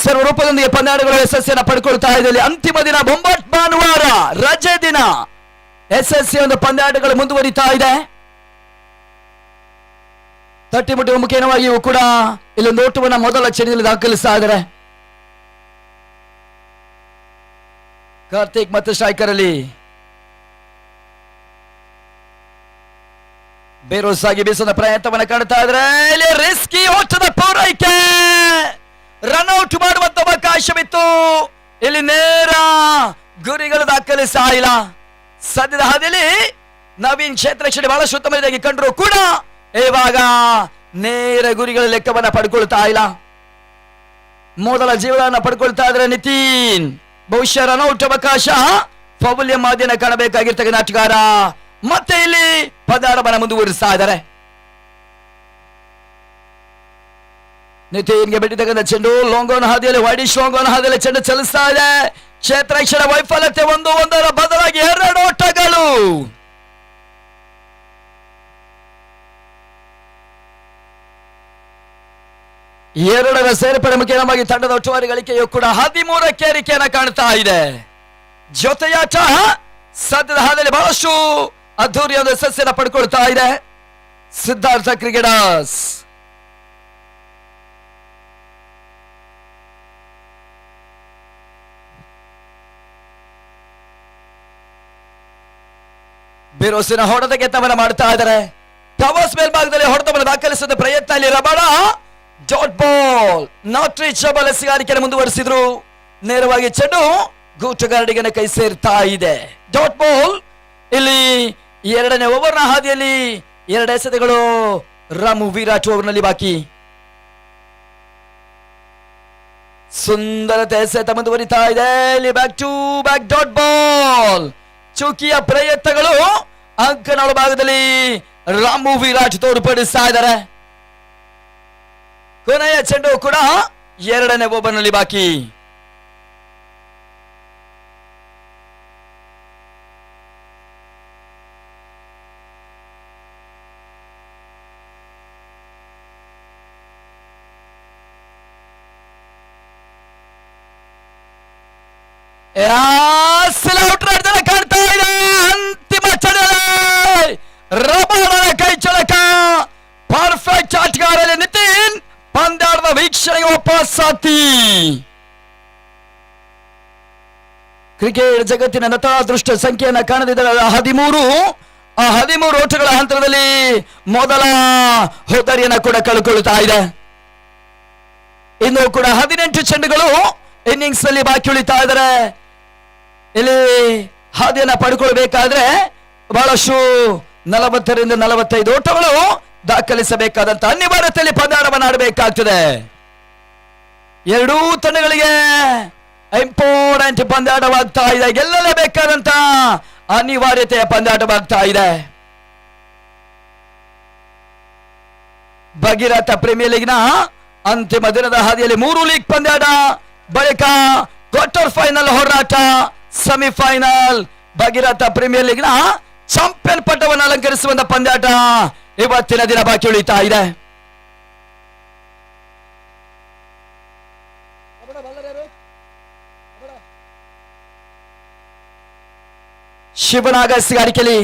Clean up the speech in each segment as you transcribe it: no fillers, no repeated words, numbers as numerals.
ಸರ್ವರೂಪದೊಂದಿಗೆ ಪಂದ್ಯಾಟಗಳು ಯಶಸ್ಸಿಯನ್ನು ಪಡ್ಕೊಳ್ತಾ ಇದೆ. ಅಂತಿಮ ದಿನ ಬೊಂಬಾಟ್ ಭಾನುವಾರ ರಜೆ ದಿನ ಯಶಸ್ಸಿ ಒಂದು ಪಂದ್ಯಾಟಗಳು ಮುಂದುವರಿತಾ ಇದೆ. ತಟ್ಟಿಮುಟ್ಟಿ ಮುಖೇನವಾಗಿಯೂ ಕೂಡ ಇಲ್ಲೊಂದು ಓಟವನ್ನು ಮೊದಲ ಚಣಿಯಲ್ಲಿ ದಾಖಲಿಸ್ತಾ ಇದ್ದಾರೆ. ಕಾರ್ತಿಕ್ ಮತ್ತು ಸ್ಟ್ರೈಕರ್ ಅಲ್ಲಿ ಬೇರೋಸಾಗಿ ಬೀಸದ ಪ್ರಯತ್ನವನ್ನು ಕಾಣ್ತಾ ಇದ್ರೆ ಇಲ್ಲಿ ರಿಸ್ಕಿ ಓಟದ ಪೂರೈಕೆ ರನ್ಔಟ್ ಮಾಡುವಂತ ಅವಕಾಶವಿತ್ತು. ಇಲ್ಲಿ ನೇರ ಗುರಿಗಳು ದಾಖಲಿಸ್ತಾ ಇಲ್ಲ. ಸದ್ಯದ ಹಾದಿಯಲ್ಲಿ ನವೀನ್ ಕ್ಷೇತ್ರ ಬಹಳಷ್ಟು ಉತ್ತಮವಾಗಿ ಕಂಡರು ಕೂಡ ಇವಾಗ ನೇರ ಗುರಿಗಳ ಲೆಕ್ಕವನ್ನ ಪಡ್ಕೊಳ್ತಾ ಇಲ್ಲ. ಮೊದಲ ಜೀವನ ಪಡ್ಕೊಳ್ತಾ ಇದ್ರೆ ನಿತಿನ್ ಬಹುಶಃ ರನ್ಔಟ್ ಅವಕಾಶ ಫೌಲ್ಯ ಮಾಧ್ಯಮ ಕಾಣಬೇಕಾಗಿರ್ತಕ್ಕಂಥ ಆಟಗಾರ ಮತ್ತೆ ಇಲ್ಲಿ ಪದಾರ್ಪಣ ಮುಂದುವರಿಸ್ತಾ ಇದ್ದಾರೆ. ನಿತಿನ್ಗೆ ಬಿಟ್ಟಿರ್ತಕ್ಕಂಥ ಚೆಂಡು ಲಾಂಗೋನ್ ಹಾದಿಯಲ್ಲಿ ವೈಡಿಶ್ ಲಾಂಗೋನ್ ಹಾದಿಯಲ್ಲಿ ಚೆಂಡು ಚಲಿಸ್ತಾ ಇದೆ. ಕ್ಷೇತ್ರ ವೈಫಲ್ಯತೆ 1-1 ಬದಲಾಗಿ 2 ಓಟಗಳು. ಎರಡರ ಸೇರ್ಪಡೆ ಮುಖ್ಯವಾಗಿ ತಂಡದ ಒಟ್ಟುವರಿ ಗಳಿಕೆಯು ಕೂಡ 13ಕ್ಕೆ ಏರಿಕೆಯನ್ನು ಕಾಣ್ತಾ ಇದೆ. ಜೊತೆಯಾಟ ಸದ್ಯದ ಹಾದಿಯಲ್ಲಿ ಬಹಳಷ್ಟು ಅದ್ದೂರಿಯ ಒಂದು ಯಶಸ್ಸನ್ನು ಪಡ್ಕೊಳ್ತಾ ಇದೆ ಸಿದ್ಧಾರ್ಥ ಕ್ರಿಕೆಟರ್ಸ್. ಬಿರುಸಿನ ಹೊಡೆತಕ್ಕೆ ಯತ್ನವನ್ನು ಮಾಡ್ತಾ ಇದ್ದಾರೆ. ಟವರ್ಸ್ ಮೇಲ್ಭಾಗದಲ್ಲಿ ಹೊಡೆತವನ್ನು ದಾಖಲಿಸಿದ ಪ್ರಯತ್ನ ಇಲ್ಲಿ Rabada dot ball not reachable ಎಸೆಗಾರಿಕೆಯನ್ನು ಮುಂದುವರಿಸಿದ್ರು. ನೇರವಾಗಿ ಚೆಂಡು ಗೂಟಗಾರಡಿಗೆ ಕೈ ಸೇರ್ತಾ ಇದೆ. ಡಾಟ್ ಬಾಲ್ ಇಲ್ಲಿ ಎರಡನೇ ಓವರ್ನ ಹಾದಿಯಲ್ಲಿ 2 ಎಸೆತಗಳು ರಾಮು ವಿರಾಟ್ ಓವರ್ನಲ್ಲಿ ಬಾಕಿ. ಸುಂದರತೆ ಎಸೆತ ಮುಂದುವರಿತಾ ಇದೆ. ಇಲ್ಲಿ back to back dot ball ಚುಕಿಯ ಪ್ರಯತ್ನಗಳು ಅಂಕನಾಳ ಭಾಗದಲ್ಲಿ ರಾಮು ವಿರಾಟ್ ತೋರ್ಪಡಿಸ್ತಾ ಇದ್ದಾರೆ. ಕೊನೆಯ ಚೆಂಡು ಕೂಡ 2ನೇ ಓವರ್ನಲ್ಲಿ ಬಾಕಿ. ಕಾಣ್ತಾ ಇದೆ ಅಂತಿಮ ಚಡಲಿ ರಬಾಡನ ಕೈ ಚಳಕ ಪರ್ಫೆಕ್ಟ್ ಆಟಗಾರರಲ್ಲಿ ನಿತಿನ್ ಪಂದ್ಯಾಟದ ವೀಕ್ಷಣೆಗೆ ವಾಪಸ್ಸಾತಿ. ಕ್ರಿಕೆಟ್ ಜಗತ್ತಿನ ನತಾದೃಷ್ಟ ಸಂಖ್ಯೆಯನ್ನ ಕಾಣದಿದ್ದ 13 ಓಟಗಳ ಹಂತದಲ್ಲಿ ಮೊದಲ ಹೋದರಿಯನ್ನ ಕೂಡ ಕಳ್ಕೊಳ್ತಾ ಇದೆ. ಇನ್ನು ಕೂಡ 18 ಚೆಂಡುಗಳು ಇನ್ನಿಂಗ್ಸ್ ನಲ್ಲಿ ಬಾಕಿ ಉಳಿತಾ ಇದ್ದಾರೆ. ಇಲ್ಲಿ ಹಾದಿಯನ್ನ ಪಡ್ಕೊಳ್ಬೇಕಾದ್ರೆ ಬಹಳಷ್ಟು 40ರಿಂದ 45 ಓಟಗಳು ದಾಖಲಿಸಬೇಕಾದಂತ ಅನಿವಾರ್ಯತೆಯಲ್ಲಿ ಪಂದ್ಯಾಟವನ್ನು ಆಡಬೇಕಾಗ್ತದೆ. ಎರಡೂ ತಂಡಗಳಿಗೆ ಇಂಪಾರ್ಟೆಂಟ್ ಪಂದ್ಯಾಟವಾಗ್ತಾ ಇದೆ. ಗೆಲ್ಲಲೇಬೇಕಾದಂತ ಅನಿವಾರ್ಯತೆಯ ಪಂದ್ಯಾಟವಾಗ್ತಾ ಇದೆ. ಭಗೀರಥ ಪ್ರೀಮಿಯರ್ ಲೀಗ್ನ ಅಂತಿಮ ದಿನದ ಹಾದಿಯಲ್ಲಿ 3 ಲೀಗ್ ಪಂದ್ಯಾಟ ಬಳಿಕ ಕ್ವಾರ್ಟರ್ ಫೈನಲ್ ಹೋರಾಟ, ಸೆಮಿಫೈನಲ್. ಭಗೀರಥ ಪ್ರೀಮಿಯರ್ ಲೀಗ್ನ ಚಾಂಪಿಯನ್ ಪಟ್ಟವನ್ನು ಅಲಂಕರಿಸುವಂತ ಪಂದ್ಯಾಟ ಇವತ್ತಿನ ದಿನ ಬಾಕಿ ಉಳಿತಾ ಇದೆ. ಶಿವನಾಗ ಎಸ್ಸಿಗಾರಿಕೆಯಲ್ಲಿ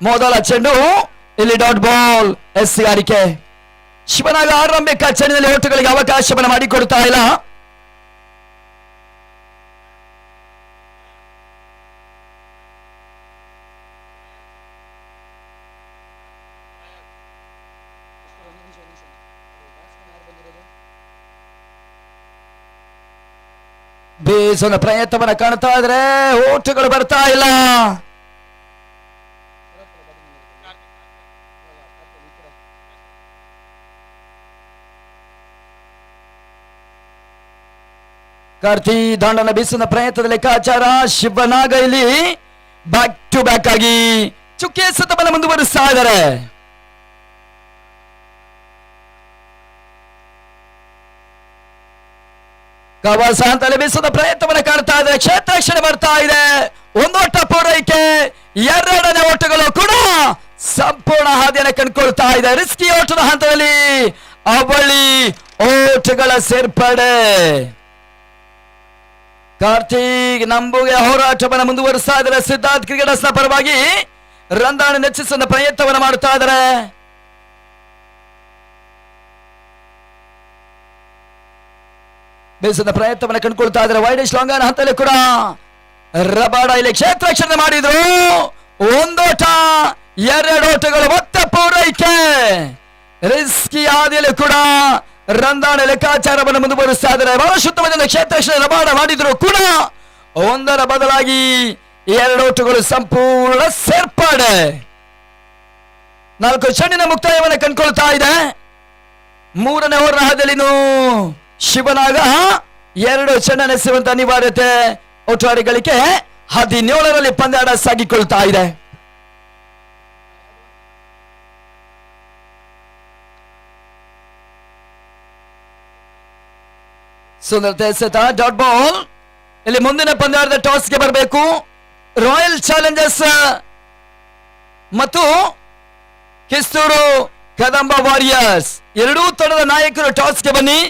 ಮೊದಲ ಚೆಂಡು ಇಲ್ಲಿ ಡಾಟ್ ಬಾಲ್ ಎಸ್ಸಿಗಾರಿಕೆ. ಶಿವನಾಗ ಆರಂಭಿಕ ಚೆಂಡಿನಲ್ಲಿ ಓಟಗಳಿಗೆ ಅವಕಾಶವನ್ನು ಮಾಡಿಕೊಡ್ತಾ ಇಲ್ಲ. ಬೇಸನ ಪ್ರಯತ್ನವನ್ನು ಕಾಣ್ತಾ ಇದ್ರೆ ಓಟಗಳು ಬರ್ತಾ ಇಲ್ಲ. ಕಾರ್ತಿ ದಾಂಡನ ಬೀಸಿನ ಪ್ರಯತ್ನದ ಲೆಕ್ಕಾಚಾರ. ಶಿವನಾಗ ಇಲ್ಲಿ ಬ್ಯಾಕ್ ಟು ಬ್ಯಾಕ್ ಆಗಿ ಚುಕ್ಕೆ ಸತವನ್ನು ಮುಂದುವರಿಸ್ತಾ ಇದ್ದಾರೆ. ಕವಾಸ ಅಂತಲೇ ಬೀಸದ ಪ್ರಯತ್ನವನ್ನು ಕಾಣ್ತಾ ಇದೆ. ಕ್ಷೇತ್ರ ಬರ್ತಾ ಇದೆ. 1 ಓಟ ಪೂರೈಕೆ, 2ನೇ ಓಟಗಳು ಕೂಡ ಸಂಪೂರ್ಣ ಹಾದಿಯನ್ನು ಕಂಡುಕೊಳ್ತಾ ಇದೆ. ರಿಸ್ಕಿ ಓಟದ ಹಂತದಲ್ಲಿ ಅವಳಿ ಓಟಗಳ ಸೇರ್ಪಡೆ. ಕಾರ್ತಿಕ್ ನಂಬುಗೆ ಹೋರಾಟವನ್ನು ಮುಂದುವರಿಸ್ತಾ ಇದ್ದಾರೆ. ಸಿದ್ಧಾರ್ಥ್ ಕ್ರಿಕೆಟರ್ಸ್ ಪರವಾಗಿ ರಂದಾಣೆ ನೆಚ್ಚಿಸುವ ಪ್ರಯತ್ನವನ್ನು ಮಾಡುತ್ತಾ ಇದ್ದಾರೆ. ಬೇಸದ ಪ್ರಯತ್ನವನ್ನು ಕಂಡುಕೊಳ್ತಾ ಇದ್ದಾರೆ. ವೈಡಿಶ್ ಲಾಂಗನ್ ಹಂತದಲ್ಲಿ ಕೂಡ ರಬಾಡ ಇಲ್ಲಿ ಕ್ಷೇತ್ರ ರಕ್ಷಣೆ ಮಾಡಿದ್ರು. ಒಂದೋಟ, ಎರಡು ಓಟಗಳು ಮತ್ತೆ ಪೂರೈಕೆ. ರಿಸ್ಕಿ ಆದಿಯಲ್ಲಿ ಕೂಡ ರಂದಾಣೆ ಲೆಕ್ಕಾಚಾರವನ್ನು ಮುಂದುವರಿಸ್ತಾ ಇದ್ದಾರೆ. ಬಹಳ ಶುದ್ಧವಾದ ಕ್ಷೇತ್ರ ರಕ್ಷಣೆ ರಬಾಡ ಮಾಡಿದ್ರು ಕೂಡ ಒಂದರ ಬದಲಾಗಿ ಎರಡು ಓಟಗಳು ಸಂಪೂರ್ಣ ಸೇರ್ಪಡೆ. 4 ಚೆಂಡಿನ ಮುಕ್ತಾಯವನ್ನು ಕಂಡುಕೊಳ್ತಾ ಇದೆ. ಮೂರನೇ ಓವರ್ ಹದಿಲಿನು ಶಿವನಾಗ 2 ಚೆಂಡನ್ನೆಸೆಯುವಂತ ಅನಿವಾರ್ಯತೆ. ಒಟ್ಟಾರೆ ಗಳಿಕೆ 17ರಲ್ಲಿ ಪಂದ್ಯಾಟ ಸಾಗಿಕೊಳ್ತಾ ಇದೆ. ಸುಂದರತೆ ಎಸೆತ, ಡಾಟ್ ಬಾಲ್. ಇಲ್ಲಿ ಮುಂದಿನ ಪಂದ್ಯಾಟದ ಟಾಸ್ಗೆ ಬರಬೇಕು. ರಾಯಲ್ ಚಾಲೆಂಜರ್ಸ್ ಮತ್ತು ಕಿಸ್ತೂರು ಕದಂಬ ವಾರಿಯರ್ಸ್ ಎರಡೂ ತಂಡದ ನಾಯಕರು ಟಾಸ್ಗೆ ಬನ್ನಿ.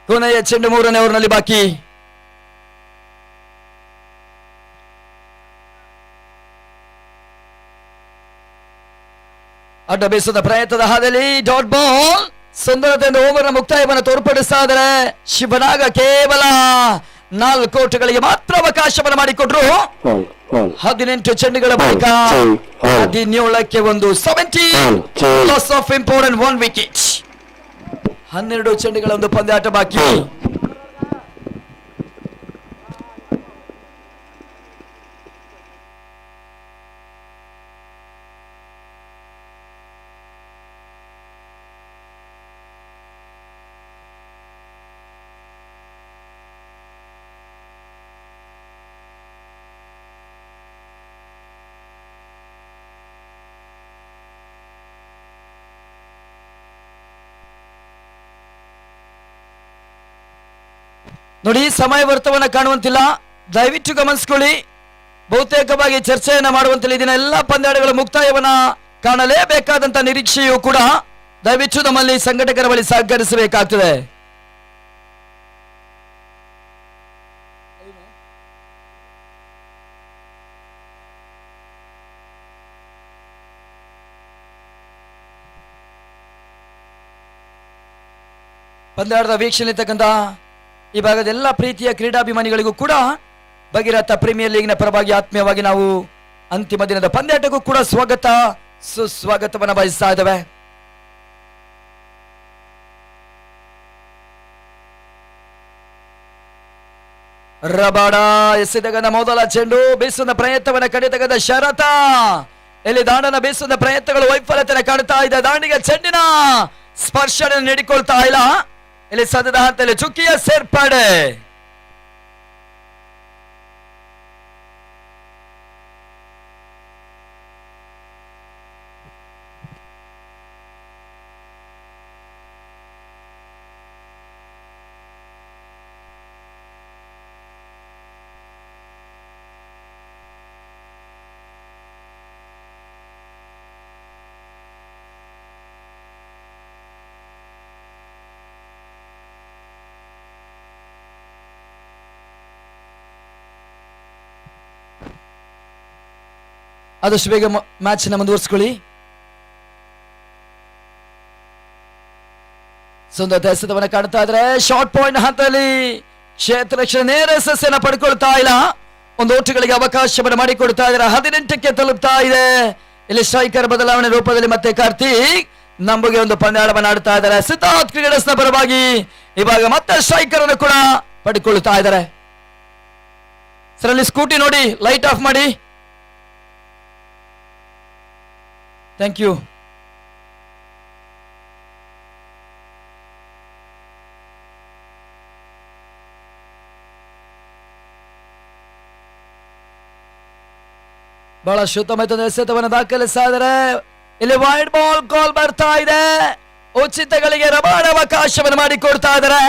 ಕೊನೆಯ ಚೆಂಡು 3ನೇ ಓವರ್ನಲ್ಲಿ ಬಾಕಿ. ಅಡ್ಡ ಬೇಸದ ಪ್ರಯತ್ನದ ಹಾದಿಯಲ್ಲಿ ಡಾಟ್ ಬಾಲ್. ಸುಂದರತೆಯಿಂದ ಓವರ್ನ ಮುಕ್ತಾಯವನ್ನು ತೋರ್ಪಡಿಸ್ತಾ ಇದ್ದಾರೆ. ಶಿವನಾಗ ಕೇವಲ 4 ಓಟಗಳಿಗೆ ಮಾತ್ರ ಅವಕಾಶವನ್ನು ಮಾಡಿಕೊಟ್ರು. 18 ಚೆಂಡುಗಳ ಬಳಿಕ 17ಕ್ಕೆ 70 ಲಾಸ್ ಆಫ್ ಇಂಪಾರ್ಟೆಂಟ್ 1 ವಿಕೆಟ್. 12 ಚೆಂಡುಗಳ ಒಂದು ಪಂದ್ಯಾಟ ಬಾಕಿ. ನೋಡಿ, ಸಮಯ ವರ್ತವನ್ನ ಕಾಣುವಂತಿಲ್ಲ, ದಯವಿಟ್ಟು ಗಮನಿಸಿಕೊಳ್ಳಿ. ಬಹುತೇಕವಾಗಿ ಚರ್ಚೆಯನ್ನ ಮಾಡುವಂತಿಲ್ಲ. ಇದನ್ನ ಎಲ್ಲ ಪಂದ್ಯಾಟಗಳ ಮುಕ್ತಾಯವನ್ನ ಕಾಣಲೇಬೇಕಾದಂತ ನಿರೀಕ್ಷೆಯೂ ಕೂಡ ದಯವಿಟ್ಟು ನಮ್ಮಲ್ಲಿ ಸಂಘಟಕರ ಬಳಿ ಸಹಕರಿಸಬೇಕಾಗ್ತದೆ. ಪಂದ್ಯಾಟದ ವೀಕ್ಷಣೆ ಇರ್ತಕ್ಕಂಥ ಈ ಭಾಗದ ಎಲ್ಲ ಪ್ರೀತಿಯ ಕ್ರೀಡಾಭಿಮಾನಿಗಳಿಗೂ ಕೂಡ ಭಗೀರಥ ಪ್ರೀಮಿಯರ್ ಲೀಗ್ನ ಪರವಾಗಿ ಆತ್ಮೀಯವಾಗಿ ನಾವು ಅಂತಿಮ ದಿನದ ಪಂದ್ಯಾಟಕ್ಕೂ ಕೂಡ ಸ್ವಾಗತ ಸುಸ್ವಾಗತವನ್ನು ಬಯಸ್ತಾ ಇದ್ದೇವೆ. ರಬಾಡ ಎಸೆದಗದ ಮೊದಲ ಚೆಂಡು, ಬೀಸುವ ಪ್ರಯತ್ನವನ್ನು ಕಡಿತಗದ ಶರತ. ಇಲ್ಲಿ ದಾಂಡನ ಬೀಸುವ ಪ್ರಯತ್ನಗಳು ವೈಫಲ್ಯತೆಯನ್ನು ಕಾಣ್ತಾ ಇದೆ. ದಾಂಡಿಗೆ ಚೆಂಡಿನ ಸ್ಪರ್ಶನ ನೀಡಿಕೊಳ್ತಾ ಇಲ್ಲ. ಇಲ್ಲಿ ಸದ್ಯದ ಹಂತದಲ್ಲಿ ಚುಕ್ಕಿಯ ಸೇರ್ಪಡೆ. ಆದಷ್ಟು ಬೇಗ ಮ್ಯಾಚ್ ನ ಮುಂದುವರಿಸಿಕೊಳ್ಳಿ. ಸುಂದರ ಎಸೆತವನ್ನು ಕಾಣ್ತಾ ಇದ್ರೆ ಶಾರ್ಟ್ ಪಾಯಿಂಟ್ ಹಂತದಲ್ಲಿ ಕ್ಷೇತ್ರ ರಕ್ಷಣೆ ನೇರ ಯಶಸ್ಸನ್ನು ಪಡ್ಕೊಳ್ತಾ ಇಲ್ಲ. ಒಂದು ಓಟಗಳಿಗೆ ಅವಕಾಶವನ್ನು ಮಾಡಿಕೊಡ್ತಾ ಇದ್ದಾರೆ. 18ಕ್ಕೆ ತಲುಪ್ತಾ ಇದೆ. ಇಲ್ಲಿ ಸ್ಟ್ರೈಕರ್ ಬದಲಾವಣೆ ರೂಪದಲ್ಲಿ ಮತ್ತೆ ಕಾರ್ತಿಕ್ ನಂಬುಗೆ ಒಂದು ಪಂದ್ಯಾಟವನ್ನು ಆಡ್ತಾ ಇದ್ದಾರೆ. ಸಿದ್ಧಾರ್ಥ್ ಕ್ರಿಕೆಟರ್ಸ್ ನ ಪರವಾಗಿ ಇವಾಗ ಮತ್ತೆ ಸ್ಟ್ರೈಕರ್ ಅನ್ನು ಕೂಡ ಪಡ್ಕೊಳ್ತಾ ಇದ್ದಾರೆ. ಸರ್, ಅಲ್ಲಿ ಸ್ಕೂಟಿ ನೋಡಿ, ಲೈಟ್ ಆಫ್ ಮಾಡಿ. Thank you. ಬಹಳ ಶುದ್ಧಮೈತದ ಎಸೆತವನ್ನು ದಾಖಲಿಸ್ತಾ ಇದ್ದಾರೆ. ಇಲ್ಲಿ ವೈಡ್ ಬಾಲ್ ಕಾಲ್ ಬರ್ತಾ ಇದೆ. ಉಚಿತಗಳಿಗೆ ರಬಾಡ ಅವಕಾಶವನ್ನು ಮಾಡಿಕೊಡ್ತಾ ಇದ್ದಾರೆ.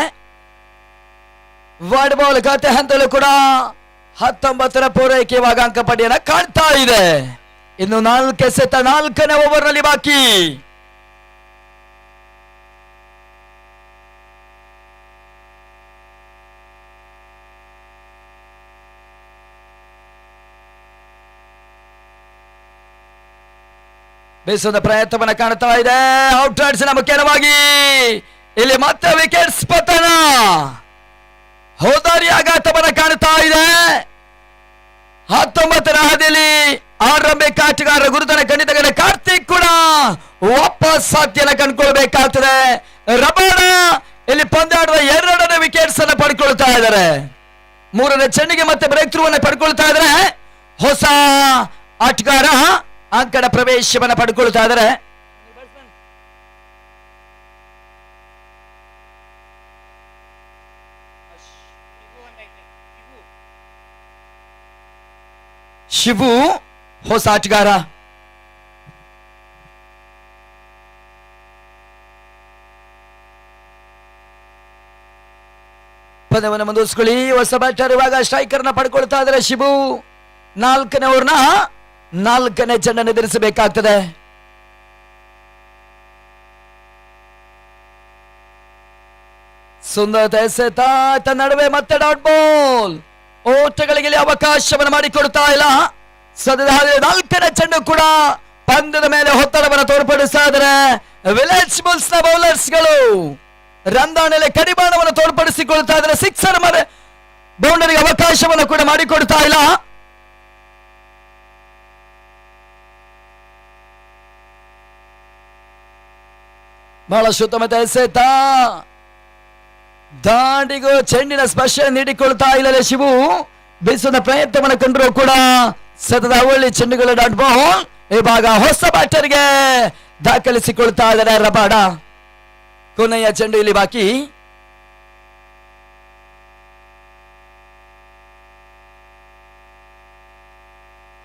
ವೈಡ್ ಬಾಲ್ ಖಾತೆ ಹಂತಲ್ಲೂ ಕೂಡ 19ರ ಪೂರೈಕೆ ಇವಾಗ ಅಂಕಪಟ್ಟಿಯನ್ನು ಕಾಣ್ತಾ ಇದೆ. ಇನ್ನು 4 ಎಸೆತ 4ನೇ ಓವರ್ ನಲ್ಲಿ ಬಾಕಿ. ಬೇಸದ ಪ್ರಯತ್ನವನ್ನ ಕಾಣ್ತಾ ಇದೆ. ಔಟ್ರೈಡ್ಸ್ ಮುಖ್ಯವಾಗಿ ಇಲ್ಲಿ ಮತ್ತೆ ವಿಕೆಟ್ಸ್ ಪತನ. ಹೋದಾರಿ ಆಘಾತವನ್ನ ಕಾಣ್ತಾ ಇದೆ. 19ರ ಹಾದಿಯಲ್ಲಿ ಆರಂಭಿಕ ಆಟಗಾರರ ಗುರುತನ ಖಂಡಿತ ಕಾರ್ತಿಕ್ ಕೂಡ ವಾಪಸ್ ಸಾಧ್ಯನ ಕಂಡುಕೊಳ್ಬೇಕಾಗ್ತದೆ. ರಬಾಡ ಇಲ್ಲಿ ಪಂದ್ಯಾಟದ 2ನೇ ವಿಕೆಟ್ಸ್ ಅನ್ನು ಪಡ್ಕೊಳ್ತಾ ಇದ್ದಾರೆ. 3ನೇ ಚೆಂಡಿಗೆ ಮತ್ತೆ ಬ್ರೇಕ್ ಥ್ರೂ ಅನ್ನು ಪಡ್ಕೊಳ್ತಾ ಇದ್ದಾರೆ. ಹೊಸ ಆಟಗಾರ ಅಂಕಣ ಪ್ರವೇಶವನ್ನು ಪಡ್ಕೊಳ್ತಾ ಇದ್ದಾರೆ. ಶಿವು ಹೊಸ ಆಟಗಾರ. ಪದವನ್ನು ಮುಂದುವರಿಸಿಕೊಳ್ಳಿ. ಹೊಸ ಬ್ಯಾಟರ್ ಇವಾಗ ಸ್ಟ್ರೈಕರ್ ನ ಪಡ್ಕೊಳ್ತಾ ಇದ್ದಾರೆ. ಶಿವು 4ನೇ ಓವರ್ನ 4ನೇ ಚೆಂಡನ್ನು ಎದುರಿಸಬೇಕಾಗ್ತದೆ. ಸುಂದರತೆ ಎಸೆತ ನಡುವೆ ಮತ್ತೆ ಡಾಟ್ ಬಾಲ್. ಓಟಗಳಿಗೆ ಅವಕಾಶವನ್ನು ಮಾಡಿಕೊಡ್ತಾ ಇಲ್ಲ. ಸದ್ಯದ 4ನೇ ಚೆಂಡು ಕೂಡ ಪಂದ್ಯದ ಮೇಲೆ ಒತ್ತಡವನ್ನು ತೋರ್ಪಡಿಸ್ತಾ ಇದ್ದಾರೆ ವಿಲೇಜ್ ಬುಲ್ಸ್ ನ ಬೌಲರ್ಸ್ ಗಳು. ರಂದಾಣೆಯಲ್ಲಿ ಕಡಿವಾಣವನ್ನು ತೋರ್ಪಡಿಸಿಕೊಳ್ತಾ ಇದ್ದಾರೆ. ಸಿಕ್ಸರ್ ಬೌಂಡರಿಗೆ ಅವಕಾಶವನ್ನು ಕೂಡ ಮಾಡಿಕೊಡ್ತಾ ಇಲ್ಲ. ಬಹಳಷ್ಟು ಉತ್ತಮ ಎಸೆತ. ದಾಂಡಿಗೂ ಚೆಂಡಿನ ಸ್ಪರ್ಶ ನೀಡಿಕೊಳ್ತಾ ಇಲ್ಲ ಶಿವು. ಬೀಸುವ ಪ್ರಯತ್ನವನ್ನು ಕಂಡರೂ ಕೂಡ ಸತತ ಒಳ್ಳೆ ಚೆಂಡುಗಳ ಡಾಟ್ ಬಾಲ್. ಇವಾಗ ಹೊಸ ಬ್ಯಾಟರ್ಗೆ ದಾಖಲಿಸಿಕೊಳ್ತಾ ಇದ್ದಾರೆ ರಬಾಡ. ಕೊನೆಯ ಚೆಂಡು ಇಲ್ಲಿ ಬಾಕಿ.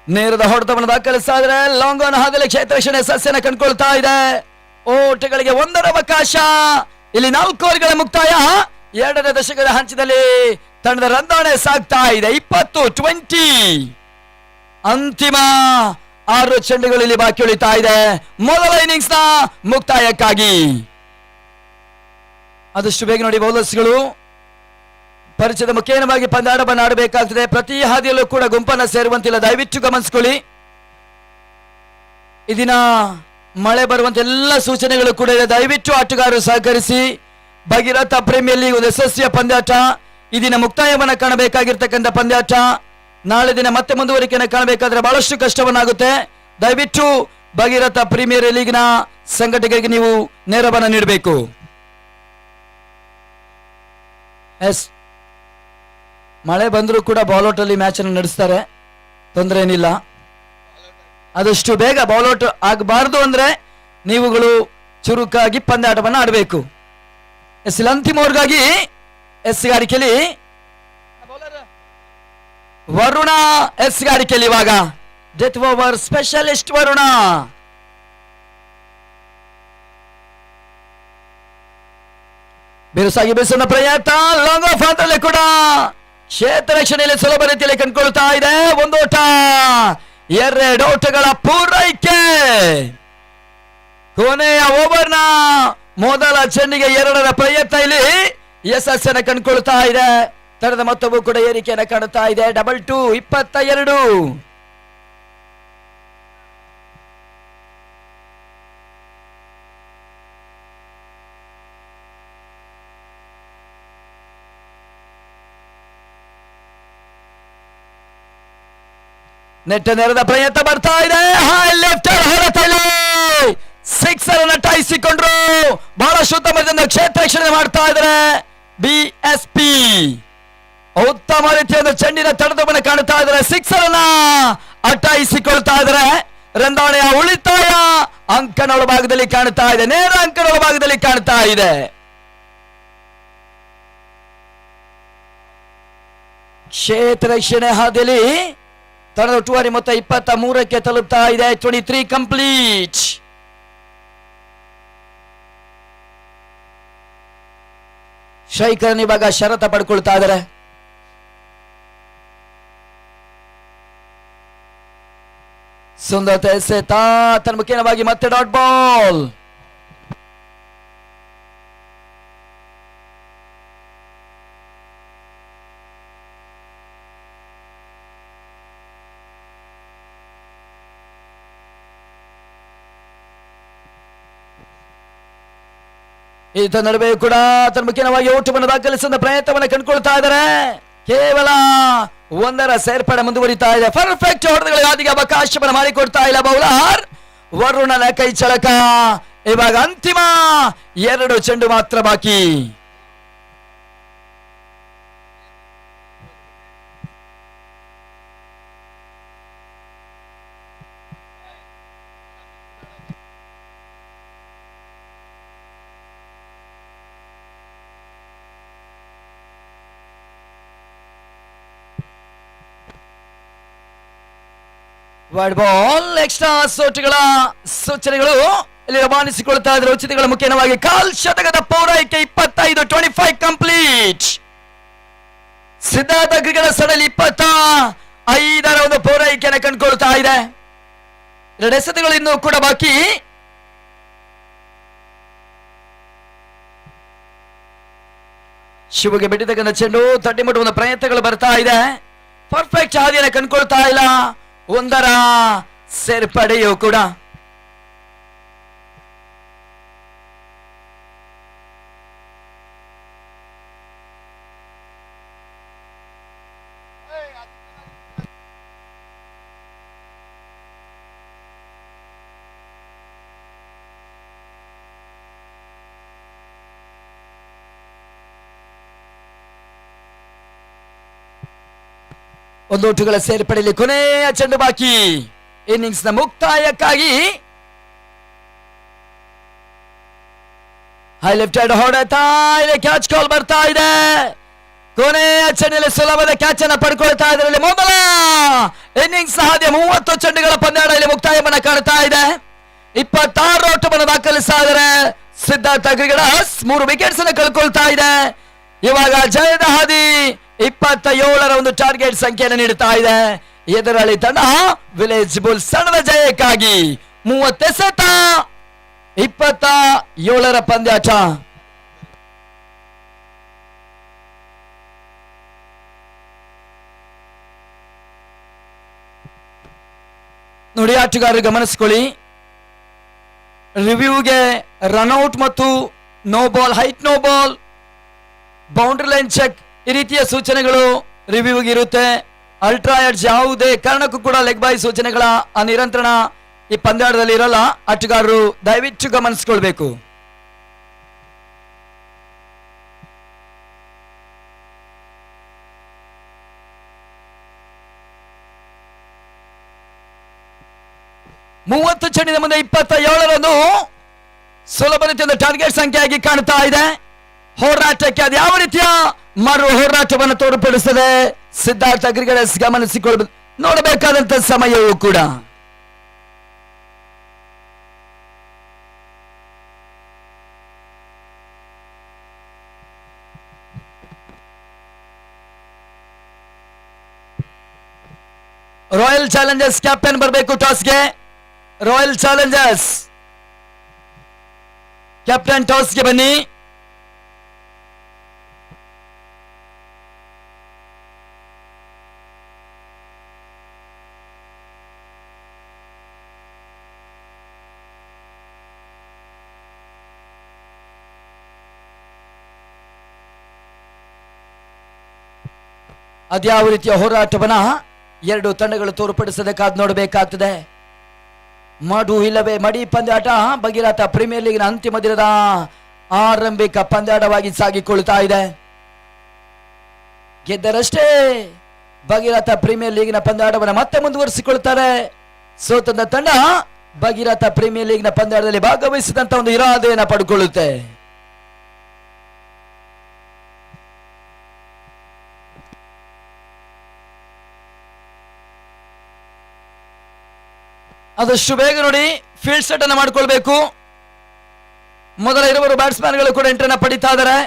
ನೇರದ ಹೊಡೆತವನ್ನು ದಾಖಲಿಸ್ತಾ ಇದ್ದಾರೆ. ಲಾಂಗ್ ಆನ್ ಹಾದಿಯಲ್ಲಿ ಕ್ಷೇತ್ರ ರಕ್ಷಣೆ ಸಸ್ಯನ ಕಂಡುಕೊಳ್ತಾ ಇದೆ. ಓಟಗಳಿಗೆ 1ರ ಅವಕಾಶ. ಇಲ್ಲಿ 4 ಓವರ್ಗಳ ಮುಕ್ತಾಯ. 2ನೇ ದಶಕದ ಹಂತದಲ್ಲಿ ತಂಡದ ರಂದಾಣೆ ಸಾಗ್ತಾ ಇದೆ. 20-20 ಅಂತಿಮ 6 ಚೆಂಡುಗಳು ಇಲ್ಲಿ ಬಾಕಿ ಉಳಿತಾ ಇದೆ ಮೊದಲ ಇನ್ನಿಂಗ್ಸ್ ನ ಮುಕ್ತಾಯಕ್ಕಾಗಿ. ಆದಷ್ಟು ಬೇಗ ನೋಡಿ ಬೌಲರ್ಸ್ಗಳು ಪರಿಚಯದ ಮುಖೇನವಾಗಿ ಪಂದ್ಯಾಟವನ್ನು ಆಡಬೇಕಾಗ್ತದೆ. ಪ್ರತಿ ಹಾದಿಯಲ್ಲೂ ಕೂಡ ಗುಂಪನ್ನ ಸೇರುವಂತಿಲ್ಲ, ದಯವಿಟ್ಟು ಗಮನಿಸಿಕೊಳ್ಳಿ. ಈ ದಿನ ಮಳೆ ಬರುವಂತ ಎಲ್ಲ ಸೂಚನೆಗಳು ಕೂಡ ಇದೆ. ದಯವಿಟ್ಟು ಆಟಗಾರರು ಸಹಕರಿಸಿ. ಭಗೀರಥ ಪ್ರೀಮಿಯರ್ ಲೀಗ್ ಒಂದು ಯಶಸ್ವಿಯ ಪಂದ್ಯಾಟ. ಈ ದಿನ ಮುಕ್ತಾಯವನ್ನ ಕಾಣಬೇಕಾಗಿರ್ತಕ್ಕಂಥ ಪಂದ್ಯಾಟ. ನಾಳೆ ದಿನ ಮತ್ತೆ ಮುಂದುವರಿಕೆಯನ್ನು ಕಾಣಬೇಕಾದ್ರೆ ಬಹಳಷ್ಟು ಕಷ್ಟವನ್ನಾಗುತ್ತೆ. ದಯವಿಟ್ಟು ಭಗೀರಥ ಪ್ರೀಮಿಯರ್ ಲೀಗ್ನ ಸಂಘಟಕರಿಗೆ ನೀವು ನೇರವನ್ನು ನೀಡಬೇಕು. ಎಸ್, ಮಳೆ ಬಂದರೂ ಕೂಡ ಬಾಲ್ಔಟ್ ಅಲ್ಲಿ ಮ್ಯಾಚ್ ಅನ್ನು ನಡೆಸ್ತಾರೆ, ತೊಂದರೆ ಏನಿಲ್ಲ. ಆದಷ್ಟು ಬೇಗ ಬಾಲ್ಔಟ್ ಆಗಬಾರದು ಅಂದ್ರೆ ನೀವುಗಳು ಚುರುಕಾಗಿ ಪಂದ್ಯಾಟವನ್ನು ಆಡಬೇಕು. ಎಸ್, ಇಲ್ಲಿ ಅಂತಿಮ ಓವರ್ಗಾಗಿ ಎಸ್ ಗಾರಿಕೆಯಲ್ಲಿ ವರುಣ ಎಸ್ ಗಾರಿಕೆಯಲ್ಲಿ ಇವಾಗ ಡೆತ್ ಓವರ್ ಸ್ಪೆಷಲಿಸ್ಟ್ ವರುಣ. ಬಿರುಸಾಗಿ ಬೀಸುವ ಪ್ರಯತ್ನ. ಲಾಂಗ್ ಆಫ್ ಅಂತಲೇ ಕೂಡ ಕ್ಷೇತ್ರ ರಕ್ಷಣೆಯಲ್ಲಿ ಸುಲಭ ರೀತಿಯಲ್ಲಿ ಕಂಡುಕೊಳ್ತಾ ಇದೆ. 1 ಓಟ, 2 ಓಟಗಳ ಪೂರೈಕೆ. ಕೊನೆಯ ಓವರ್ನ ಮೊದಲ ಚೆಂಡಿಗೆ 2ರ ಪ್ರಯತ್ನ ಇಲ್ಲಿ ಯಶಸ್ಸನ್ನು ಕಂಡುಕೊಳ್ತಾ ಇದೆ. ತಂಡದ ಮೊತ್ತವೂ ಕೂಡ ಏರಿಕೆಯನ್ನು ಕಾಣುತ್ತಾ ಇದೆ. 2-2 22. ನೆಟ್ಟ ನೇರದ ಪ್ರಯತ್ನ ಬರ್ತಾ ಇದೆ. ಹೈ ಲೆಫ್ಟ್ ಹೊರತಲ್ಲಿ ಸಿಕ್ಸರ್ ಅನ್ನು ಟೈಸಿಕೊಂಡ್ರು. ಬಹಳಷ್ಟು ಉತ್ತಮದಿಂದ ಕ್ಷೇತ್ರ ರಕ್ಷಣೆ ಮಾಡ್ತಾ ಇದ್ದಾರೆ ಬಿಎಸ್ಪಿ. ಉತ್ತಮ ರೀತಿಯ ಚೆಂಡಿನ ತಡೆದವನ್ನು ಕಾಣುತ್ತಾ ಇದ್ದಾರೆ. ಸಿಕ್ಸರ್ ಅನ್ನ ಅಟ್ಟಾಯಿಸಿಕೊಳ್ತಾ ಇದ್ದಾರೆ. ರಂದಾಣೆಯ ಉಳಿತಾಯ ಅಂಕಣ ಒಳಭಾಗದಲ್ಲಿ ಕಾಣುತ್ತಾ ಇದೆ. ನೇರ ಅಂಕಣ ಒಳಭಾಗದಲ್ಲಿ ಕಾಣ್ತಾ ಇದೆ. ಕ್ಷೇತ್ರ ರಕ್ಷಣೆ ಹಾದಿಯಲ್ಲಿ ತಂಡದ ಒಟ್ಟುವರಿ ಮೊತ್ತ 23ಕ್ಕೆ ತಲುಪ್ತಾ ಇದೆ. 23 ಕಂಪ್ಲೀಟ್. ಶೈಕರ್ ಇವಾಗ ಷರತ್ತ ಪಡ್ಕೊಳ್ತಾ ಇದ್ದಾರೆ. ಸುಂದರತೆ ಎಸೆತ ತನ್ನ ಮುಖೇನವಾಗಿ ಮತ್ತೆ ಡಾಟ್ ಬಾಲ್. ಈತ ನಡುವೆ ಕೂಡ ತನ್ನ ಮುಖ್ಯವಾಗಿ ಓಟವನ್ನು ದಾಖಲಿಸಿದ ಪ್ರಯತ್ನವನ್ನು ಕಂಡುಕೊಳ್ತಾ ಇದ್ದಾರೆ. ಕೇವಲ ಒಂದರ ಸೇರ್ಪಡೆ ಮುಂದುವರಿತಾ ಇದೆ. ಪರ್ಫೆಕ್ಟ್ ಹೊಡೆದಗಳ ಯಾದಿಗೆ ಅವಕಾಶವನ್ನು ಮಾಡಿಕೊಡ್ತಾ ಇಲ್ಲ ಬೌಲರ್ ವರುಣನ ಕೈ ಚಳಕ. ಇವಾಗ ಅಂತಿಮ 2 ಚೆಂಡು ಮಾತ್ರ ಬಾಕಿ. ವೈಡ್ ಬಾಲ್ ಎಕ್ಸ್ಟ್ರಾ ಸೋಟುಗಳ ಸೂಚನೆಗಳು ಇಲ್ಲಿ ರವಾನಿಸಿಕೊಳ್ತಾ ಇದ್ದಾರೆ. ಉಚಿತಗಳ ಮುಖ್ಯವಾಗಿ ಕಾಲ್ ಶತಕದ ಪೂರೈಕೆ 25-25 ಕಂಪ್ಲೀಟ್. ಸಿದ್ಧಾರ್ಥ ಕ್ರಿಕೆಟ್ ಸಡಲಿ 25ರ ಒಂದು ಪೂರೈಕೆಯನ್ನು ಕಂಡುಕೊಳ್ತಾ ಇದೆ. 2 ಎಸೆತಗಳು ಇನ್ನೂ ಕೂಡ ಬಾಕಿ. ಶಿವಗೆ ಬಿಟ್ಟಿದ್ದಕ್ಕಂಥ ಚೆಂಡು ತಟ್ಟಿ ಮುಟ್ಟುವ ಪ್ರಯತ್ನಗಳು ಬರ್ತಾ ಇದೆ. ಪರ್ಫೆಕ್ಟ್ ಹಾದಿಯನ್ನು ಕಂಡುಕೊಳ್ತಾ ಇಲ್ಲ. 1ರ ಸೇರ್ಪಡೆಯೂ ಕೂಡ. ಒಂದು ಓಟುಗಳ ಸೇರ್ಪಡೆಯಲ್ಲಿ ಕೊನೆಯ ಚೆಂಡು ಬಾಕಿ. ಇನ್ನಿಂಗ್ಸ್ ನ ಮುಕ್ತಾಯಕ್ಕಾಗಿ ಹೈ ಲೆಫ್ಟ್ ಹ್ಯಾಂಡ್ ಹೊಡೆತಾ ಇದೆ. ಕ್ಯಾಚ್ ಕಾಲ್ ಬರ್ತಾ ಇದೆ. ಕೊನೆಯ ಚೆಂಡಿನಲ್ಲಿ ಸುಲಭದ ಕ್ಯಾಚ್ ಅನ್ನು ಪಡ್ಕೊಳ್ತಾ ಇದರಲ್ಲಿ ಮೊದಲ ಇನ್ನಿಂಗ್ಸ್ ಹಾದಿಯ 30 ಚೆಂಡುಗಳ ಪಂದ್ಯಾಟ ಇಲ್ಲಿ ಮುಕ್ತಾಯವನ್ನ ಕಾಣ್ತಾ ಇದೆ. 26 ಓಟವನ್ನು ದಾಖಲಿಸ್ತಾ ಇದ್ದಾರೆ ಸಿದ್ಧಾರ್ಥ ಕ್ರಿಕೆಟರ್ಸ್. 3 ವಿಕೆಟ್ಸ್ ಅನ್ನು ಕಳ್ಕೊಳ್ತಾ ಇದೆ. ಇವಾಗ ಜಯದ ಹಾದಿ 27ರ ಒಂದು ಟಾರ್ಗೆಟ್ ಸಂಖ್ಯೆಯನ್ನು ನೀಡುತ್ತಾ ಇದೆ. ಎದುರಾಳಿ ತಂಡ ವಿಲೇಜ್ ಬುಲ್ ಸಣ್ಣದ ಜಯಕ್ಕಾಗಿ 30 ಎಸೆತ 27ರ ಪಂದ್ಯಾಟ. ನೋಡಿ ಆಟಗಾರರು ಗಮನಿಸಿಕೊಳ್ಳಿ. ರಿವ್ಯೂಗೆ ರನ್ಔಟ್ ಮತ್ತು no ball, height no ball, boundary line check ಈ ರೀತಿಯ ಸೂಚನೆಗಳು ರಿವ್ಯೂಗೆ ಇರುತ್ತೆ. ಅಲ್ಟ್ರಾ ಎಡ್ಜ್ ಯಾವುದೇ ಕಾರಣಕ್ಕೂ ಕೂಡ ಲೆಗ್ ಬೈ ಸೂಚನೆಗಳ ಆ ನಿಯಂತ್ರಣ ಈ ಪಂದ್ಯಾಟದಲ್ಲಿ ಇರಲ್ಲ. ಆಟಗಾರರು ದಯವಿಟ್ಟು ಗಮನಿಸಿಕೊಳ್ಬೇಕು. ಮೂವತ್ತು ಚೆಂಡಿನ ಮುಂದೆ 27ರಂದು ಸುಲಭ ರೀತಿಯ ಟಾರ್ಗೆಟ್ ಸಂಖ್ಯೆಯಾಗಿ ಕಾಣ್ತಾ ಇದೆ. ಹೋರಾಟಕ್ಕೆ ಅದು ಯಾವ ರೀತಿಯ ಮರು ಹೋರಾಟವನ್ನು ತೋರ್ಪಡಿಸುತ್ತದೆ ಸಿದ್ಧಾರ್ಥ ಕ್ರಿಕೆಟರ್ಸ್ ಗಮನಿಸಿಕೊಳ್ಳಬೇಕು, ನೋಡಬೇಕಾದಂತ ಸಮಯವೂ ಕೂಡ. ರಾಯಲ್ ಚಾಲೆಂಜರ್ಸ್ ಕ್ಯಾಪ್ಟನ್ ಬರಬೇಕು ಟಾಸ್ಗೆ. ರಾಯಲ್ ಚಾಲೆಂಜರ್ಸ್ ಕ್ಯಾಪ್ಟನ್ ಟಾಸ್ಗೆ ಬನ್ನಿ. ಅದ್ಯಾವ ರೀತಿಯ ಹೋರಾಟವನ್ನ 2 ತಂಡಗಳು ತೋರ್ಪಡಿಸದೆ ಕಾದು ನೋಡಬೇಕಾಗ್ತದೆ. ಮಡು ಇಲ್ಲವೇ ಮಡಿ ಪಂದ್ಯಾಟ ಭಗೀರಥ ಪ್ರೀಮಿಯರ್ ಲೀಗ್ನ ಅಂತಿಮ ದಿನದ ಆರಂಭಿಕ ಪಂದ್ಯಾಟವಾಗಿ ಸಾಗಿಕೊಳ್ತಾ ಇದೆ. ಗೆದ್ದರಷ್ಟೇ ಭಗೀರಥ ಪ್ರೀಮಿಯರ್ ಲೀಗ್ನ ಪಂದ್ಯಾಟವನ್ನು ಮತ್ತೆ ಮುಂದುವರಿಸಿಕೊಳ್ತಾರೆ. ಸೋತಂದ ತಂಡ ಭಗೀರಥ ಪ್ರೀಮಿಯರ್ ಲೀಗ್ನ ಪಂದ್ಯಾಟದಲ್ಲಿ ಭಾಗವಹಿಸಿದಂತ ಒಂದು ಇರಾದೆಯನ್ನು ಪಡ್ಕೊಳ್ಳುತ್ತೆ. ಆದಷ್ಟು ಬೇಗ ನೋಡಿ ಫೀಲ್ಡ್ ಸೆಟ್ ಅನ್ನು ಮಾಡ್ಕೊಳ್ಬೇಕು. ಮೊದಲ 2 ಬ್ಯಾಟ್ಸ್ಮನ್ಗಳು ಕೂಡ ಎಂಟ್ರಿನ ಪಡಿತಾ ಇದ್ದಾರೆ.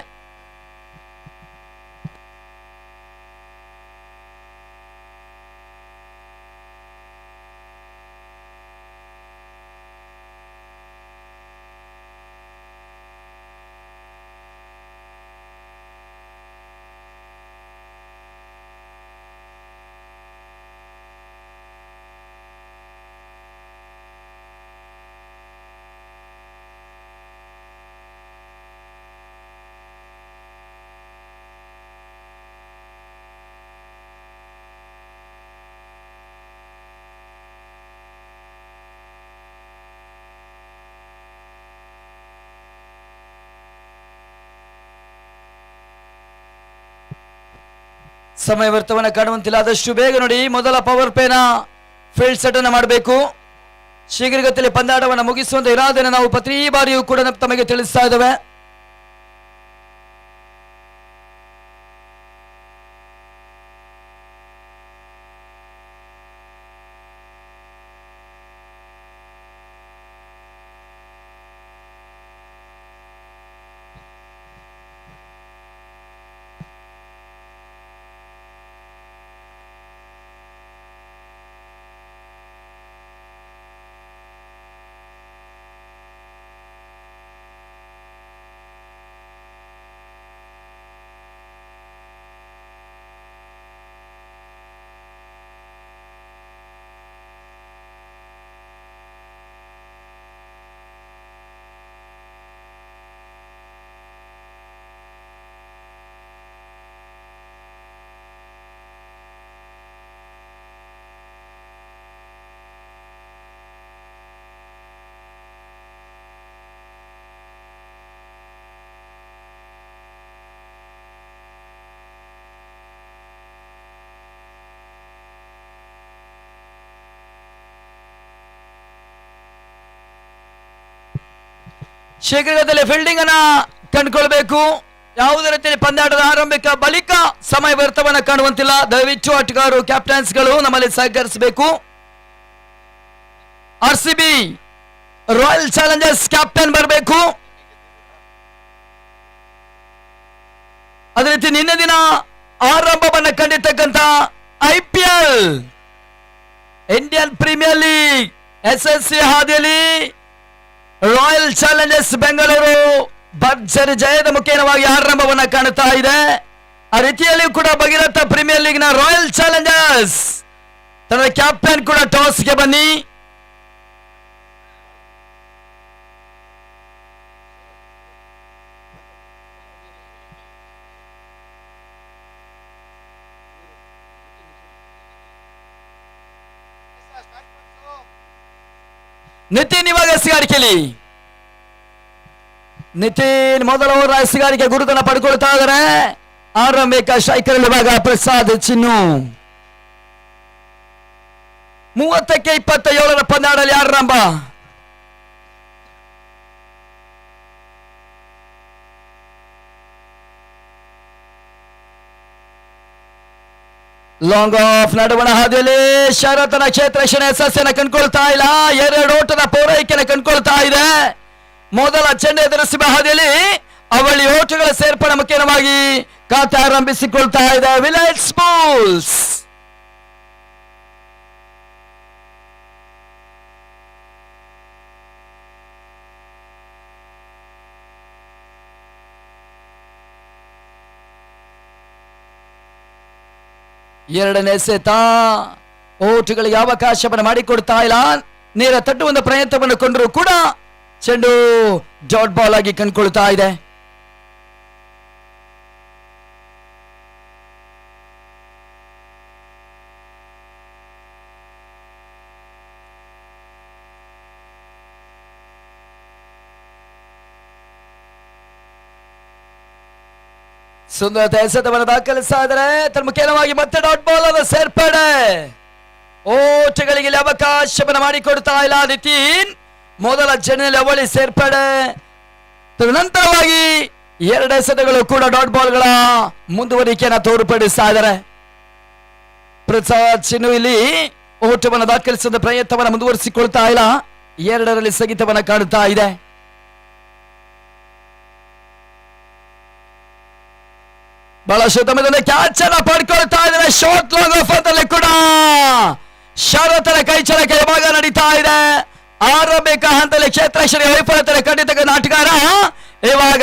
ಸಮಯ ವ್ಯರ್ಥವನ್ನ ಕಾಣುವಂತಿಲ್ಲ. ಆದಷ್ಟು ಬೇಗ ನೋಡಿ ಮೊದಲ ಪವರ್ ಪ್ಲೇನ ಫೀಲ್ಡ್ ಸೆಟ್ ಅನ್ನು ಮಾಡಬೇಕು. ಶೀಘ್ರಗತಿಯಲ್ಲಿ ಪಂದ್ಯಾಟವನ್ನು ಮುಗಿಸುವಂತ ಇರಾದೆಯನ್ನು ನಾವು ಪ್ರತಿ ಬಾರಿಯೂ ಕೂಡ ತಮಗೆ ತಿಳಿಸ್ತಾ ಇದ್ದೇವೆ. ಶೀಘ್ರದಲ್ಲೇ ಫೀಲ್ಡಿಂಗ್ ಅನ್ನ ಕಂಡುಕೊಳ್ಬೇಕು. ಯಾವುದೇ ರೀತಿಯಲ್ಲಿ ಪಂದ್ಯಾಟದ ಆರಂಭಿಕ ಬಳಿಕ ಸಮಯ ವ್ಯರ್ಥವನ್ನ ಕಾಣುವಂತಿಲ್ಲ. ದಯವಿಟ್ಟು ಆಟಗಾರರು ಕ್ಯಾಪ್ಟನ್ಸ್ಗಳು ನಮ್ಮಲ್ಲಿ ಸಹಕರಿಸಬೇಕು. RCB ರಾಯಲ್ ಚಾಲೆಂಜರ್ಸ್ ಕ್ಯಾಪ್ಟನ್ ಬರಬೇಕು. ಅದೇ ರೀತಿ ನಿನ್ನೆ ದಿನ ಆರಂಭವನ್ನ ಕಂಡಿರ್ತಕ್ಕಂಥ IPL Indian premier league SSC ಹಾದಿಯಲ್ಲಿ ರಾಯಲ್ ಚಾಲೆಂಜರ್ಸ್ ಬೆಂಗಳೂರು ಭರ್ಜರಿ ಜಯದ ಮುಖೇನವಾಗಿ ಆರಂಭವನ್ನ ಕಾಣುತ್ತಾ ಇದೆ. ಆ ರೀತಿಯಲ್ಲಿ ಕೂಡ ಭಗೀರಥ ಪ್ರೀಮಿಯರ್ ಲೀಗ್ ನ ರಾಯಲ್ ಚಾಲೆಂಜರ್ಸ್ ತನ್ನ ಕ್ಯಾಪ್ಟನ್ ಕೂಡ ಟಾಸ್ಗೆ ಬನ್ನಿ. ನಿತಿನ್ ಇವಾಗ ಎಸ್ಗಾರಿಕೆಯಲ್ಲಿ ನಿತಿನ್ ಮೊದಲ ಓವರ್ ಎಸ್ಗಾರಿಕೆ ಗುರುತನ್ನ ಪಡ್ಕೊಳ್ತಾ ಇದ್ದಾರೆ. ಆರಂಭಿಕ ಸ್ಟ್ರೈಕರ್ ಇವಾಗ ಪ್ರಸಾದ್ ಚಿನ್ನು 30-27 ಪಂದ್ಯಾಟದಲ್ಲಿ ಆರಂಭ. ಲಾಂಗ್ ಆಫ್ ನಡುವಣ ಹಾದಿಯಲ್ಲಿ ಶರತನ ಕ್ಷೇತ್ರ ಯಶಸ್ಸನ್ನು ಕಂಡುಕೊಳ್ತಾ ಇಲ್ಲ. 2 ಓಟದ ಪೂರೈಕೆಯನ್ನು ಕಂಡುಕೊಳ್ತಾ ಇದೆ. ಮೊದಲ ಚೆಂಡು ಎದುರಿಸುವ ಹಾದಿಯಲ್ಲಿ ಅವಳಿ ಓಟಗಳ ಸೇರ್ಪಡೆ ಮುಖ್ಯವಾಗಿ ಖಾತೆ ಆರಂಭಿಸಿಕೊಳ್ತಾ ಇದೆ ವಿಲೇಜ್ ಬುಲ್ಸ್. ಎರಡನೇ ಸೆತ ಓಟುಗಳಿಗೆ ಅವಕಾಶವನ್ನು ಮಾಡಿಕೊಡ್ತಾ ಇಲ್ಲ. ನೇರ ತಟ್ಟುವಂತ ಪ್ರಯತ್ನವನ್ನು ಕೊಂಡರೂ ಕೂಡ ಚೆಂಡು ಡಾಟ್ ಬಾಲ್ ಆಗಿ ಕಂಡುಕೊಳ್ತಾ ಇದೆ. ಸುಂದರತೆ ಎಸೆತವನ್ನು ದಾಖಲಿಸ್ತಾ ಇದ್ದಾರೆ. ಮುಖ್ಯವಾಗಿ ಮತ್ತೆ ಡಾಟ್ ಬಾಲ್ ಅನ್ನು ಸೇರ್ಪಡೆ. ಓಟಗಳಿಗೆ ಅವಕಾಶವನ್ನು ಮಾಡಿಕೊಡ್ತಾ ಇಲ್ಲ ನಿತಿನ್. ಮೊದಲ ಚೆಂಡಿನಲ್ಲಿ ಅವಳಿ ಸೇರ್ಪಡೆ. ತದನಂತರವಾಗಿ 2 ಎಸೆತಗಳು ಕೂಡ ಡಾಟ್ ಬಾಲ್ಗಳ ಮುಂದುವರಿಕೆಯನ್ನು ತೋರ್ಪಡಿಸ್ತಾ ಇದ್ದಾರೆ. ಪ್ರಸಾದ್ ಚಿನ್ನು ಇಲ್ಲಿ ಓಟವನ್ನು ದಾಖಲಿಸಿದ ಪ್ರಯತ್ನವನ್ನು ಮುಂದುವರಿಸಿಕೊಳ್ತಾ ಇಲ್ಲ. 2ರಲ್ಲಿ ಸ್ಥಗಿತವನ್ನು ಕಾಣುತ್ತಾ ಇದೆ. ಬಹಳಷ್ಟು ಸಮಯದಲ್ಲಿ ಕ್ಯಾಚ್ ಅನ್ನ ಪಡ್ಕೊಳ್ತಾ ಇದ್ದಾರೆ. ಶಾರ್ಟ್ ಲಾಂಗ್ ಆಫ್ ಅಂತಲ್ಲಿ ಕೂಡ ಶರತನ ಕೈಚಳಕ ಯಾವಾಗ ನಡೀತಾ ಇದೆ. ಆರಂಭಿಕ ಹಂತದಲ್ಲಿ ಕ್ಷೇತ್ರ ವೈಫಲ್ಯತೆ ಕಂಡಿದ್ದ ಆಟಗಾರ ಇವಾಗ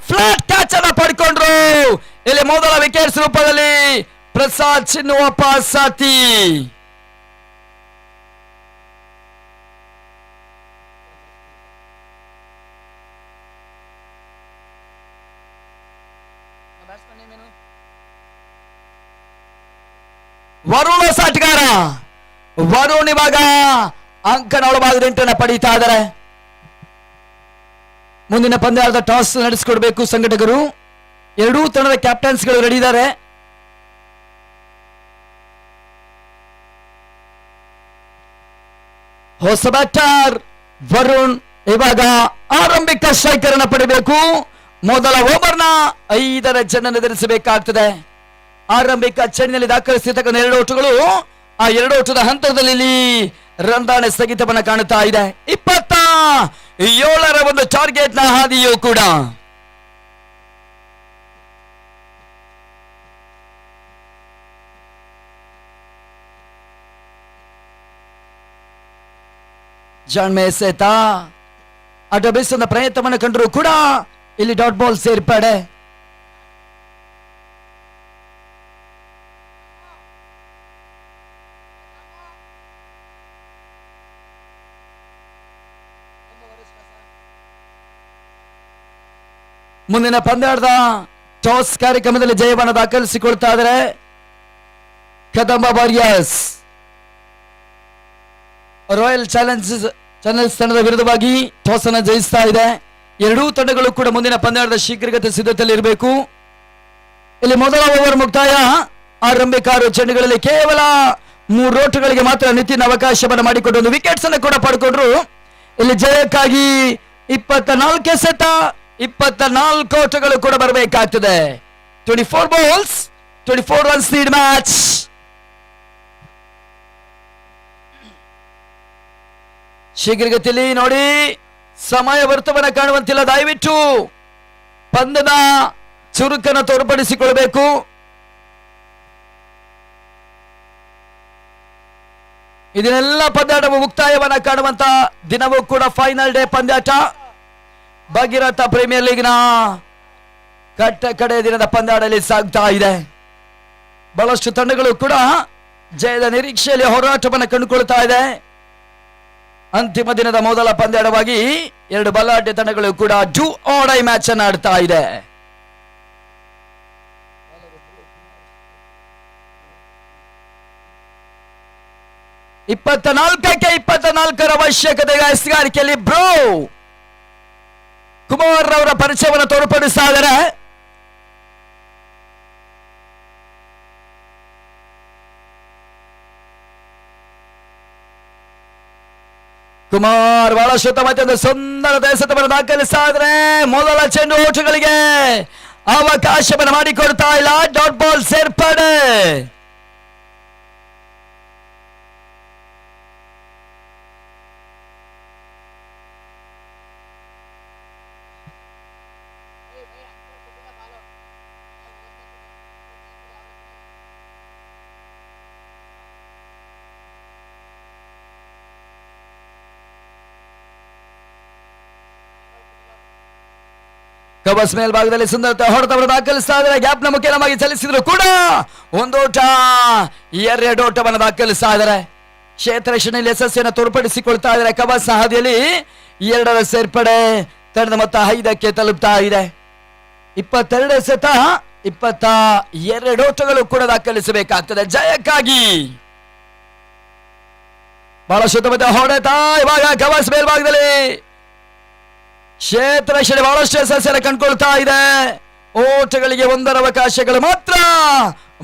ಫ್ಲಾಟ್ ಕ್ಯಾಚ್ ಅನ್ನ ಪಡ್ಕೊಂಡ್ರು. ಇಲ್ಲಿ ಮೊದಲ ವಿಕೆಟ್ಸ್ ರೂಪದಲ್ಲಿ ಪ್ರಸಾದ್ ಚಿನ್ನು ವಾಪಸಾತಿ. ವರುಣ್ ಆಟಗಾರ ವರುಣ್ ಇವಾಗ ಅಂಕಣ ಒಳಭಾಗದ 8 ಪಡೀತಾ ಇದ್ದಾರೆ. ಮುಂದಿನ ಪಂದ್ಯದ ಟಾಸ್ ನಡೆಸಿಕೊಡ್ಬೇಕು ಸಂಘಟಕರು. 2 ತಂಡದ ಕ್ಯಾಪ್ಟನ್ಸ್ಗಳು ರೆಡಿ ಇದ್ದಾರೆ. ಹೊಸ ಬ್ಯಾಟರ್ ವರುಣ್ ಇವಾಗ ಆರಂಭಿಕ ಸ್ಟ್ರೈಕರ್ ಅನ್ನ ಪಡಿಬೇಕು. ಮೊದಲ ಓವರ್ನ 5ರ ಚೆಂಡನ್ನು ಎದುರಿಸಬೇಕಾಗ್ತದೆ. ಆರಂಭಿಕ ಚೆಂಡಿನಲ್ಲಿ ದಾಖಲಿಸಿರ್ತಕ್ಕಂಥ 2 ಓಟಗಳು, ಆ 2 ಓಟದ ಹಂತದಲ್ಲಿ ರಂದಾಣೆ ಸ್ಥಗಿತವನ್ನ ಕಾಣುತ್ತಾ ಇದೆ. 27ರ ಒಂದು ಟಾರ್ಗೆಟ್ ನ ಹಾದಿಯೂ ಕೂಡ. ಜಾನ್ ಮೇಸೇತಾ ಅಡ್ಡ ಬೇಸದ ಪ್ರಯತ್ನವನ್ನು ಕಂಡರೂ ಕೂಡ ಇಲ್ಲಿ ಡಾಟ್ ಬಾಲ್ ಸೇರ್ಪಡೆ. ಮುಂದಿನ ಪಂದ್ಯಾಟದ ಟಾಸ್ ಕಾರ್ಯಕ್ರಮದಲ್ಲಿ ಜಯವನ್ನು ದಾಖಲಿಸಿಕೊಳ್ತಾ ಇದ್ದಾರೆ ಕದಂಬ ವಾರಿಯರ್ಸ್. ರಾಯಲ್ ಚಾಲೆಂಜರ್ಸ್ ತಂಡದ ವಿರುದ್ಧವಾಗಿ ಟಾಸ್ ಅನ್ನು ಜಯಿಸ್ತಾ ಇದೆ. ಎರಡೂ ತಂಡಗಳು ಕೂಡ ಮುಂದಿನ ಪಂದ್ಯಾಟದ ಶೀಘ್ರಗತಿ ಸಿದ್ಧತೆಯಲ್ಲಿ ಇರಬೇಕು. ಇಲ್ಲಿ ಮೊದಲ ಓವರ್ ಮುಕ್ತಾಯ. ಆರಂಭಿಕ 6 ಚೆಂಡುಗಳಲ್ಲಿ ಕೇವಲ 3 ಓಟಗಳಿಗೆ ಮಾತ್ರ ನಿತಿನ್ ಅವಕಾಶವನ್ನು ಮಾಡಿಕೊಂಡು ಒಂದು ವಿಕೆಟ್ಸ್ ಅನ್ನು ಕೂಡ ಪಡ್ಕೊಂಡ್ರು. ಇಲ್ಲಿ ಜಯಕ್ಕಾಗಿ 24 ಎಸೆತ, 24 ಓಟಗಳು ಕೂಡ ಬರಬೇಕಾಗ್ತದೆ. 24 ಬಾಲ್ಸ್ 24 ರನ್ಸ್ ನೀಡ್ ಮ್ಯಾಚ್. ಶೀಘ್ರಗತಿಯಲ್ಲಿ ನೋಡಿ, ಸಮಯ ವರ್ತವನ್ನ ಕಾಣುವಂತಿಲ್ಲ. ದಯವಿಟ್ಟು ಪಂದ್ಯದ ಚುರುಕನ್ನು ತೋರ್ಪಡಿಸಿಕೊಳ್ಳಬೇಕು. ಇದನ್ನೆಲ್ಲ ಪಂದ್ಯಾಟವು ಮುಕ್ತಾಯವನ್ನ ಕಾಣುವಂತ ದಿನವೂ ಕೂಡ ಫೈನಲ್ ಡೇ ಪಂದ್ಯಾಟ. ಭಗೀರಥ ಪ್ರೀಮಿಯರ್ ಲೀಗ್ನ ಕಡೆಯ ದಿನದ ಪಂದ್ಯಾಟದಲ್ಲಿ ಸಾಗ್ತಾ ಇದೆ. ಬಹಳಷ್ಟು ತಂಡಗಳು ಕೂಡ ಜಯದ ನಿರೀಕ್ಷೆಯಲ್ಲಿ ಹೋರಾಟವನ್ನು ಕಂಡುಕೊಳ್ತಾ ಇದೆ. ಅಂತಿಮ ದಿನದ ಮೊದಲ ಪಂದ್ಯಾಟವಾಗಿ 2 ಬಲಾಢ್ಯ ತಂಡಗಳು ಕೂಡ ಡೂ ಆರ್ ಡೈ ಮ್ಯಾಚ್ ಅನ್ನು ಆಡ್ತಾ ಇದೆ. ಇಪ್ಪತ್ತ 24ರ ಅವಶ್ಯಕತೆ ಎಸ್ಗಾರಿಕೆಯಲ್ಲಿ ಬ್ರೋ ಕುಮಾರ್ ಅವರ ಪರಿಚಯವನ್ನು ತೋರ್ಪಡಿಸ್ತಾ ಇದ್ದಾರೆ. ಕುಮಾರ್ ಬಹಳಷ್ಟು ಮತ್ತೊಂದು ಸುಂದರ ದೇಶವನ್ನು ದಾಖಲಿಸ್ತಾ ಇದ್ರೆ ಮೊದಲ ಚೆಂಡು ಓಟಗಳಿಗೆ ಅವಕಾಶವನ್ನು ಮಾಡಿಕೊಡ್ತಾ ಇಲ್ಲ. ಡಾಟ್ ಬಾಲ್ ಸೇರ್ಪಡೆ. ಕಬಸ್ ಮೇಲ್ಭಾಗದಲ್ಲಿ ಸುಂದರತೆ ಹೊಡೆತವನ್ನು ದಾಖಲಿಸ್ತಾ ಇದ್ದಾರೆ. ಗ್ಯಾಪ್ ನ ಮುಖೇನವಾಗಿ ಚಲಿಸಿದ್ರು ಕೂಡ 1 ಓಟ 2 ಓಟವನ್ನು ದಾಖಲಿಸ್ತಾ ಇದ್ದಾರೆ. ಕ್ಷೇತ್ರ ರಕ್ಷಣೆಯಲ್ಲಿ ಯಶಸ್ಸಿಯನ್ನು ತೋರ್ಪಡಿಸಿಕೊಳ್ತಾ ಇದ್ದಾರೆ. ಕಬಸ್ ಹಾದಿಯಲ್ಲಿ 2ರ ಸೇರ್ಪಡೆ ತಂಡದ ಮೊತ್ತ 5ಕ್ಕೆ ತಲುಪ್ತಾ ಇದೆ. 22 ಎಸೆತ, 22 ಓಟಗಳು ಕೂಡ ದಾಖಲಿಸಬೇಕಾಗ್ತದೆ ಜಯಕ್ಕಾಗಿ. ಬಹಳ ಶುದ್ಧಮತ ಹೊಡೆತ. ಇವಾಗ ಕಬಸ್ ಮೇಲ್ಭಾಗದಲ್ಲಿ ಕ್ಷೇತ್ರ ರಕ್ಷಣೆ ಬಹಳಷ್ಟು ಯಶಸ್ಸನ್ನು ಕಂಡುಕೊಳ್ತಾ ಇದೆ. ಓಟಗಳಿಗೆ 1ರ ಅವಕಾಶಗಳು ಮಾತ್ರ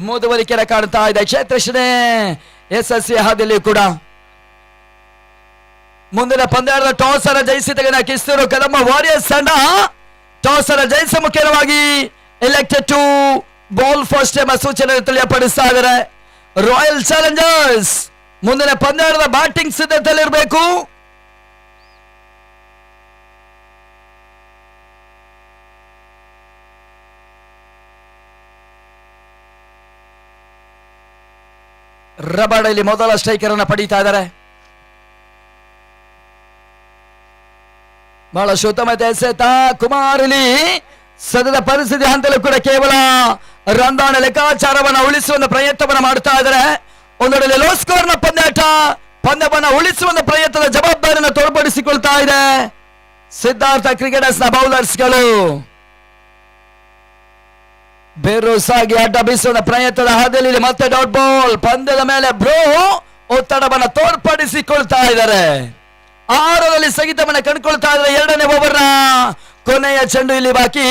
ಮುಂದುವರಿಕೆಯನ್ನು ಕಾಣ್ತಾ ಇದೆ. ಕ್ಷೇತ್ರ ರಕ್ಷಣೆ ಯಶಸ್ವಿ ಹಾದಿಯಲ್ಲಿ ಕೂಡ ಮುಂದಿನ ಪಂದ್ಯದ ಟಾಸ್ ಅನ್ನು ಜಯಿಸಿ ತೆಗೆದ ಕಿಸ್ತೂರು ಕದಂಬ ವಾರಿಯರ್ಸ್ ತಂಡ ಟಾಸ್ ಅನ್ನು ಜಯಿಸುವ ಮುಖ್ಯವಾಗಿ ಎಲೆಕ್ಟೆಡ್ ಟು ಬಾಲ್ ಫಸ್ಟ್ ಎಂಬ ಸೂಚನೆ ತಿಳಿಯಪಡಿಸ್ತಾ ಇದ್ದಾರೆ. ರಾಯಲ್ ಚಾಲೆಂಜರ್ಸ್ ಮುಂದಿನ ಪಂದ್ಯದ ಬ್ಯಾಟಿಂಗ್ ಸಿದ್ಧತೆಯಲ್ಲಿರಬೇಕು. ರಬಾಡಲ್ಲಿ ಮೊದಲ ಸ್ಟ್ರೈಕರ್ ಅನ್ನು ಪಡೀತಾ ಇದ್ದಾರೆ. ಬಹಳ ಉತ್ತಮ ಎಸೆತ. ಕುಮಾರ್ ಇಲ್ಲಿ ಸದ್ಯದ ಪರಿಸ್ಥಿತಿ ಹಂತಲೂ ಕೂಡ ಕೇವಲ ರಂದಾಣ ಲೆಕ್ಕಾಚಾರವನ್ನು ಉಳಿಸುವ ಪ್ರಯತ್ನವನ್ನು ಮಾಡುತ್ತಾ ಇದ್ದಾರೆ. ಒಂದೆಡೆ ಲೋ ಸ್ಕೋರ್ ನ ಪಂದ್ಯವನ್ನು ಉಳಿಸುವ ಪ್ರಯತ್ನದ ಜವಾಬ್ದಾರಿಯನ್ನು ತೋರ್ಪಡಿಸಿಕೊಳ್ತಾ ಇದೆ ಸಿದ್ಧಾರ್ಥ ಕ್ರಿಕೆಟರ್ಸ್ ನ ಬೌಲರ್ಸ್ಗಳು. ಬೇರೋಸಾಗಿ ಅಡ್ಡ ಬೀಸುವ ಪ್ರಯತ್ನದ ಹಾದಿಯಲ್ಲಿ ಮತ್ತೆ ಡಾಟ್ ಬಾಲ್. ಪಂದ್ಯದ ಮೇಲೆ ಬ್ರೋ ಒತ್ತಡವನ್ನು ತೋರ್ಪಡಿಸಿಕೊಳ್ತಾ ಇದ್ದಾರೆ. 6ರಲ್ಲಿ ಸ್ಥಗಿತವನ್ನು ಕಂಡುಕೊಳ್ತಾ ಇದ್ದಾರೆ. 2ನೇ ಓವರ್ನ ಕೊನೆಯ ಚೆಂಡು ಇಲ್ಲಿ ಬಾಕಿ.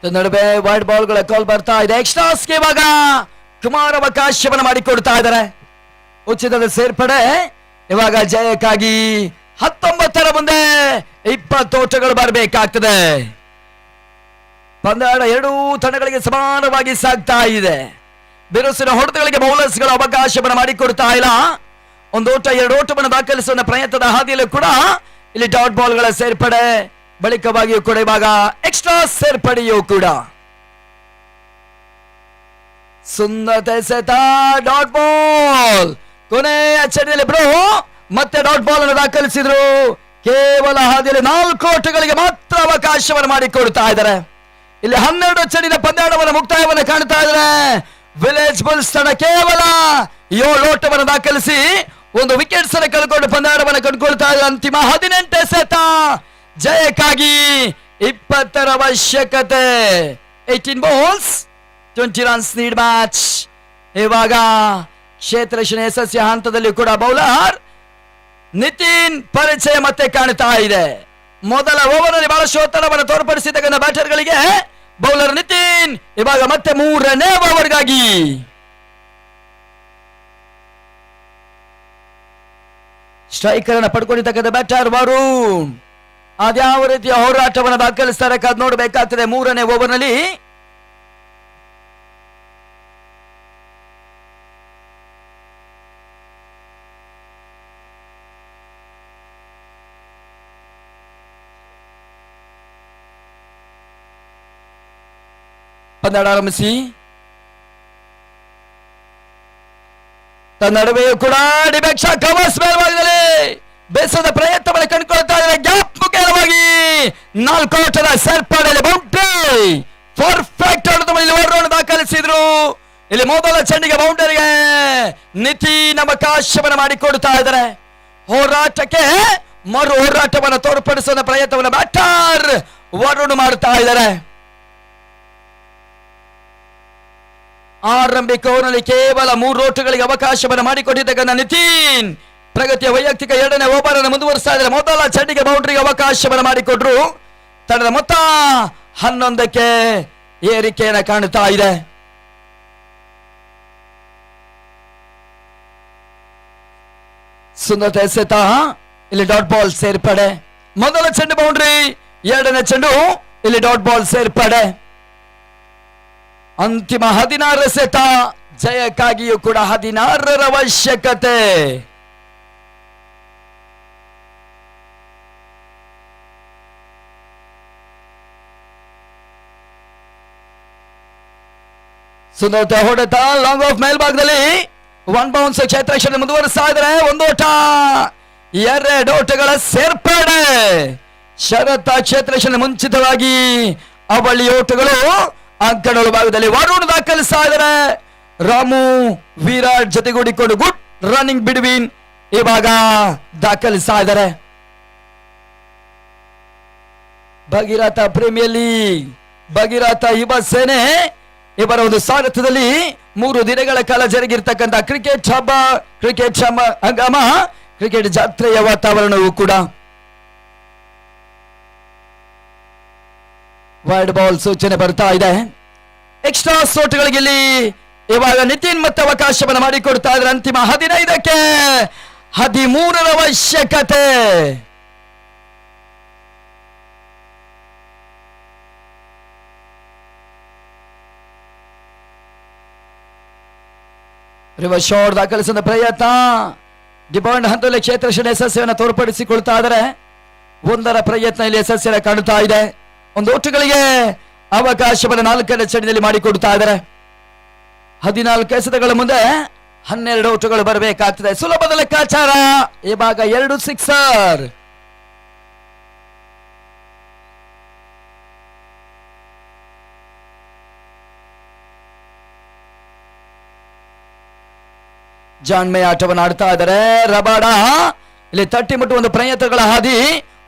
ನಡುವೆ ವೈಡ್ ಬಾಲ್ಗಳ ಕಾಲ್ ಬರ್ತಾ ಇದೆ. ಎಕ್ಸ್ಟ್ರಾಸ್ಗೆ ಇವಾಗ ಕುಮಾರ್ ಅವಕಾಶವನ್ನು ಮಾಡಿಕೊಡ್ತಾ ಇದ್ದಾರೆ. ಉಚಿತದ ಸೇರ್ಪಡೆ ಇವಾಗ ಜಯಕ್ಕಾಗಿ 19ರ ಮುಂದೆ 20 ಓಟಗಳು ಬರಬೇಕಾಗ್ತದೆ. ಪಂದ್ಯಾಟ ಎರಡೂ ತಂಡಗಳಿಗೆ ಸಮಾನವಾಗಿ ಸಾಗ್ತಾ ಇದೆ. ಬಿರುಸಿನ ಹೊಡೆತಗಳಿಗೆ ಬೌಲರ್ಸ್ಗಳ ಅವಕಾಶವನ್ನು ಮಾಡಿಕೊಡ್ತಾ ಇಲ್ಲ. ಒಂದು ಓಟ 2 ಓಟವನ್ನು ದಾಖಲಿಸುವ ಪ್ರಯತ್ನದ ಹಾದಿಯಲ್ಲೂ ಕೂಡ ಇಲ್ಲಿ ಡಾಟ್ ಬಾಲ್ಗಳ ಸೇರ್ಪಡೆ, ಬಳಿಕವಾಗಿಯೂ ಕೂಡ ಇವಾಗ ಎಕ್ಸ್ಟ್ರಾ ಸೇರ್ಪಡೆಯೂ ಕೂಡ. ಸುಂದರತೆ ಸೆತ ಡಾಟ್ ಬಾಲ್ ಕೊನೆಯ ಚಡಿಯಲ್ಲಿ ಬ್ರೋ ಮತ್ತೆ ಡಾಟ್ ಬಾಲ್ ಅನ್ನು ದಾಖಲಿಸಿದ್ರು. ಕೇವಲ ಹಾದಿಯಲ್ಲಿ 4 ಓಟಗಳಿಗೆ ಮಾತ್ರ ಅವಕಾಶವನ್ನು ಮಾಡಿಕೊಡ್ತಾ ಇದ್ದಾರೆ. ಇಲ್ಲಿ 12 ಚಡಿನ ಪಂದ್ಯಾಟವನ್ನು ಮುಕ್ತಾಯವನ್ನು ಕಾಣ್ತಾ ಇದ್ದಾರೆ. ವಿಲೇಜ್ ಬುಲ್ಸ್ ತಂಡ ಕೇವಲ 7 ಓಟವನ್ನು ದಾಖಲಿಸಿ ಒಂದು ವಿಕೆಟ್ಸ್ ಅನ್ನು ಕಳ್ಕೊಂಡು ಪಂದ್ಯಾಟವನ್ನು ಕಂಡುಕೊಳ್ತಾ ಇದ್ದಾರೆ. ಅಂತಿಮ 18 ಎಸೆತ ಜಯಕ್ಕಾಗಿ 20ರ ಅವಶ್ಯಕತೆ. 18 balls 20 runs ನೀಡ್ ಮ್ಯಾಚ್. ಇವಾಗ ಕ್ಷೇತ್ರ ರಕ್ಷಣೆ ಯಶಸ್ವಿ ಹಂತದಲ್ಲಿ ಕೂಡ ಬೌಲರ್ ನಿತಿನ್ ಪರಿಚಯ ಮತ್ತೆ ಕಾಣ್ತಾ ಇದೆ. ಮೊದಲ ಓವರ್ನಲ್ಲಿ ಬಹಳಷ್ಟು ಒತ್ತಡವನ್ನು ತೋರ್ಪಡಿಸಿದ ಬ್ಯಾಟರ್ಗಳಿಗೆ ಬೌಲರ್ ನಿತಿನ್ ಇವಾಗ ಮತ್ತೆ 3ನೇ ಓವರ್ಗಾಗಿ ಸ್ಟ್ರೈಕರ್ ಅನ್ನು ಪಡ್ಕೊಂಡಿರ್ತಕ್ಕಂಥ ಬ್ಯಾಟರ್ ವರುಣ್ ಅದ್ಯಾವ ರೀತಿಯ ಹೋರಾಟವನ್ನು ದಾಖಲಿಸ್ತಾರೆ ಕಾದ್ ನೋಡಬೇಕಾಗ್ತದೆ. 3ನೇ ಓವರ್ನಲ್ಲಿ ಪಂದ್ಯಾಟ ಆರಂಭಿಸಿ ತನ್ನ ನಡುವೆಯೂ ಕೂಡ ಡಿಬೆಕ್ಷ ಕವರ್ಸ್ ಮೇಲ್ಭಾಗದಲ್ಲಿ ಬೇಸದ ಪ್ರಯತ್ನವನ್ನು ಕಂಡುಕೊಳ್ತಾ ಇದ್ದಾರೆ. ಗ್ಯಾಪ್ ಮುಖೇನವಾಗಿ 4 ಓಟದ ಸೇರ್ಪಡೆಯಲ್ಲಿ ಬೌಂಡ್ರಿ ಪರ್ಫೆಕ್ಟ್ ಓವರ್ ದಾಖಲಿಸಿದ್ರು. ಇಲ್ಲಿ ಮೊದಲ ಚೆಂಡಿಗೆ ಬೌಂಡರಿಗೆ ನಿತಿನ್ ಅವಕಾಶವನ್ನು ಮಾಡಿಕೊಡ್ತಾ ಇದ್ದಾರೆ. ಹೋರಾಟಕ್ಕೆ ಮರು ಹೋರಾಟವನ್ನು ತೋರ್ಪಡಿಸುವ ಪ್ರಯತ್ನವನ್ನು ಬ್ಯಾಟರ್ ವರುಣ್ ಮಾಡ್ತಾ ಇದ್ದಾರೆ. ಆರಂಭಿಕ ಓವರ್ನಲ್ಲಿ ಕೇವಲ 3 ಓಟಗಳಿಗೆ ಅವಕಾಶವನ್ನು ಮಾಡಿಕೊಟ್ಟಿದ್ದಕ್ಕಂಥ ನಿತಿನ್ ಪ್ರಗತಿಯ ವೈಯಕ್ತಿಕ 2ನೇ ಓವರ್ ಅನ್ನು ಮುಂದುವರಿಸ್ತಾ ಇದ್ದಾರೆ. ಮೊದಲ ಚೆಂಡಿಗೆ ಬೌಂಡ್ರಿಗೆ ಅವಕಾಶವನ್ನು ಮಾಡಿಕೊಟ್ರು. ತಂಡದ ಮೊತ್ತ 11ಕ್ಕೆ ಏರಿಕೆಯನ್ನು ಕಾಣುತ್ತಾ ಇದೆ. ಸುಂದರತೆ ಎಸೆತ ಇಲ್ಲಿ ಡಾಟ್ ಬಾಲ್ ಸೇರ್ಪಡೆ. ಮೊದಲ ಚೆಂಡು ಬೌಂಡ್ರಿ, 2ನೇ ಚೆಂಡು ಇಲ್ಲಿ ಡಾಟ್ ಬಾಲ್ ಸೇರ್ಪಡೆ. ಅಂತಿಮ 16 ಎಸೆತ ಜಯಕ್ಕಾಗಿಯೂ ಕೂಡ 16ರ ಅವಶ್ಯಕತೆ. ಸುಂದರತೆ ಹೊಡೆತ ಲಾಂಗ್ ಆಫ್ ಮೇಲ್ಭಾಗದಲ್ಲಿ 1 ಬೌನ್ಸ್ ಕ್ಷೇತ್ರ ರಕ್ಷಣೆ ಮುಂದುವರಿಸ್ತಾ ಇದ್ದಾರೆ. 1 ಓಟ 2 ಓಟಗಳ ಸೇರ್ಪಡೆ. ಶರತ್ತ ಕ್ಷೇತ್ರ ರಕ್ಷಣೆ ಮುಂಚಿತವಾಗಿ ಅವಳಿ ಓಟಗಳು ಅಂಕಣದ ಭಾಗದಲ್ಲಿ ವರುಣ್ ದಾಖಲಿಸ್ತಾ ಇದ್ದಾರೆ. ರಾಮು ವಿರಾಟ್ ಜೊತೆಗೂಡಿಕೊಂಡು ಗುಡ್ ರನ್ನಿಂಗ್ ಬಿಟ್ವೀನ್ ಇವಾಗ ದಾಖಲಿಸ್ತಾ ಇದ್ದಾರೆ. ಭಗೀರಥ ಪ್ರೀಮಿಯರ್ ಲೀಗ್, ಭಗೀರಥ ಯುವ ಸೇನೆ ಇವರ ಒಂದು ಸಾರಥ್ಯದಲ್ಲಿ 3 ದಿನಗಳ ಕಾಲ ಜರುಗಿರ್ತಕ್ಕಂಥ ಕ್ರಿಕೆಟ್ ಹಂಗಾಮ, ಕ್ರಿಕೆಟ್ ಜಾತ್ರೆಯ ವಾತಾವರಣವೂ ಕೂಡ. ವೈಡ್ ಬಾಲ್ ಸೂಚನೆ ಬರ್ತಾ ಇದೆ. ಎಕ್ಸ್ಟ್ರಾ ಸೋಟ್ಗಳಿಗೆ ಇಲ್ಲಿ ಇವಾಗ ನಿತಿನ್ ಮತ್ತೆ ಅವಕಾಶವನ್ನು ಮಾಡಿಕೊಡ್ತಾ ಇದ್ರೆ. ಅಂತಿಮ 15ಕ್ಕೆ 13ರ ಅವಶ್ಯಕತೆ. ರಿವರ್ಸ್ ಶಾಟ್ ದಾಖಲಿಸಿದ ಪ್ರಯತ್ನ ಡಿಬಾಂಡ್ ಹಂತದಲ್ಲಿ ಕ್ಷೇತ್ರ ರಕ್ಷಣೆ ಯಶಸ್ವಿಯನ್ನು ತೋರ್ಪಡಿಸಿಕೊಳ್ತಾ ಇದ್ದಾರೆ. 1ರ ಪ್ರಯತ್ನ ಇಲ್ಲಿ ಯಶಸ್ವಿಯನ್ನು ಕಾಣುತ್ತಾ ಇದೆ. 1 ಓಟಗಳಿಗೆ ಅವಕಾಶವನ್ನು 4ನೇ ಚೆಂಡಿನಲ್ಲಿ ಮಾಡಿಕೊಡ್ತಾ ಇದ್ದಾರೆ. 14 ಎಸೆತಗಳ ಮುಂದೆ 12 ಓಟಗಳು ಬರಬೇಕಾಗ್ತದೆ. ಸುಲಭದ ಲೆಕ್ಕಾಚಾರ. ಇವಾಗ 2 ಸಿಕ್ಸರ್. ಜಾನ್ ಮೇ ಆಟವನ್ನು ಆಡ್ತಾ ಇದ್ದಾರೆ. ರಬಾಡ ಇಲ್ಲಿ ತಟ್ಟಿ ಮುಟ್ಟುವ ಒಂದು ಪ್ರಯತ್ನಗಳ ಹಾದಿ.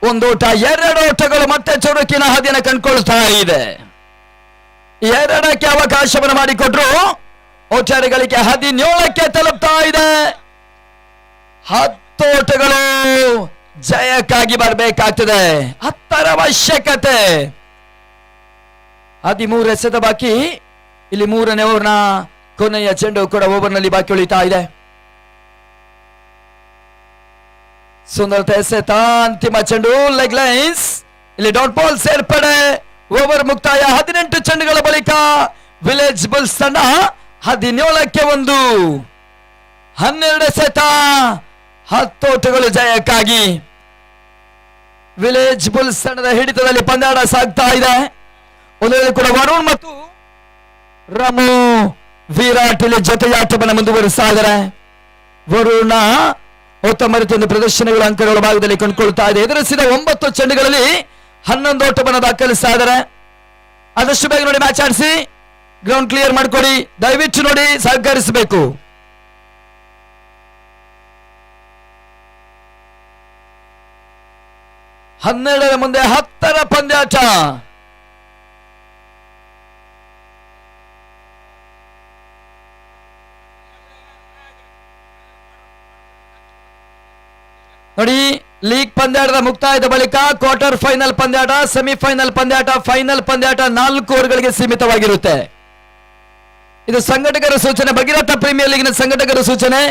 1 ಓಟ 2 ಓಟಗಳು ಮತ್ತೆ ಚುರುಕಿನ ಹಾದಿಯನ್ನು ಕಂಡುಕೊಳ್ತಾ ಇದೆ. 2ಕ್ಕೆ ಅವಕಾಶವನ್ನು ಮಾಡಿಕೊಟ್ರು. ಓಟಗಳಿಗೆ 17ಕ್ಕೆ ತಲುಪ್ತಾ ಇದೆ. 10 ಓಟಗಳು ಜಯಕ್ಕಾಗಿ ಬರಬೇಕಾಗ್ತದೆ. 10ರ ಅವಶ್ಯಕತೆ. 13 ಎಸೆತ ಬಾಕಿ. ಇಲ್ಲಿ 3ನೇ ಓವರ್ನ ಕೊನೆಯ ಚೆಂಡು ಕೂಡ ಓವರ್ನಲ್ಲಿ ಬಾಕಿ ಉಳಿತಾ ಇದೆ. ಸುಂದರತೆ ಎಸೆತ, ಅಂತಿಮ ಚೆಂಡು ಲೆಗ್ ಲೈನ್ಸ್. ಇಲ್ಲಿ ಡಾಟ್ ಬಾಲ್ ಸೇರ್ಪಡೆ. ಓವರ್ ಮುಕ್ತಾಯ. 18 ಚೆಂಡುಗಳ ಬಳಿಕ ವಿಲೇಜ್ ಬುಲ್ಸ್ ತಂಡ 17ಕ್ಕೆ 1. 12 ಎಸೆತ, 10 ಓಟಗಳು ಜಯಕ್ಕಾಗಿ ವಿಲೇಜ್ ಬುಲ್ಸ್ ತಂಡದ ಹಿಡಿತದಲ್ಲಿ ಪಂದ್ಯಾಟ ಸಾಗ್ತಾ ಇದೆ. ಒಂದು ವೇಳೆ ಕೂಡ ವರುಣ್ ಮತ್ತು ರಾಮು ವಿರಾಟ್ ಇಲ್ಲಿ ಜೊತೆಯಾಟವನ್ನು ಮುಂದುವರಿಸ್ತಾ ಇದ್ದಾರೆ. ವರುಣ ಉತ್ತಮ ರೀತಿಯ ಪ್ರದರ್ಶನಗಳ ಅಂಕಗಳ ಭಾಗದಲ್ಲಿ ಕೊಂಡ್ಕೊಳ್ತಾ ಇದೆ. ಎದುರಿಸಿದ 9 ಚೆಂಡುಗಳಲ್ಲಿ 11 ಓಟವನ್ನು ದಾಖಲಿಸ್ತಾ ಇದ್ದಾರೆ. ಆದಷ್ಟು ಬೇಗ ನೋಡಿ ಮ್ಯಾಚ್ ಆಡಿಸಿ, ಗ್ರೌಂಡ್ ಕ್ಲಿಯರ್ ಮಾಡಿಕೊಡಿ. ದಯವಿಟ್ಟು ನೋಡಿ ಸಹಕರಿಸಬೇಕು. ಹನ್ನೆರಡರ ಮುಂದೆ 10ರ ಪಂದ್ಯಾಟ. ನೋಡಿ, ಲೀಗ್ ಪಂದ್ಯಾಟದ ಮುಕ್ತಾಯದ ಬಳಿಕ ಕ್ವಾರ್ಟರ್ ಫೈನಲ್ ಪಂದ್ಯಾಟ, ಸೆಮಿಫೈನಲ್ ಪಂದ್ಯಾಟ, ಫೈನಲ್ ಪಂದ್ಯಾಟ 4 ಓವರ್ಗಳಿಗೆ ಸೀಮಿತವಾಗಿರುತ್ತೆ. ಇದು ಸಂಘಟಕರ ಸೂಚನೆ, ಭಗೀರಥ ಪ್ರೀಮಿಯರ್ ಲೀಗ್ನ ಸಂಘಟಕರ ಸೂಚನೆ.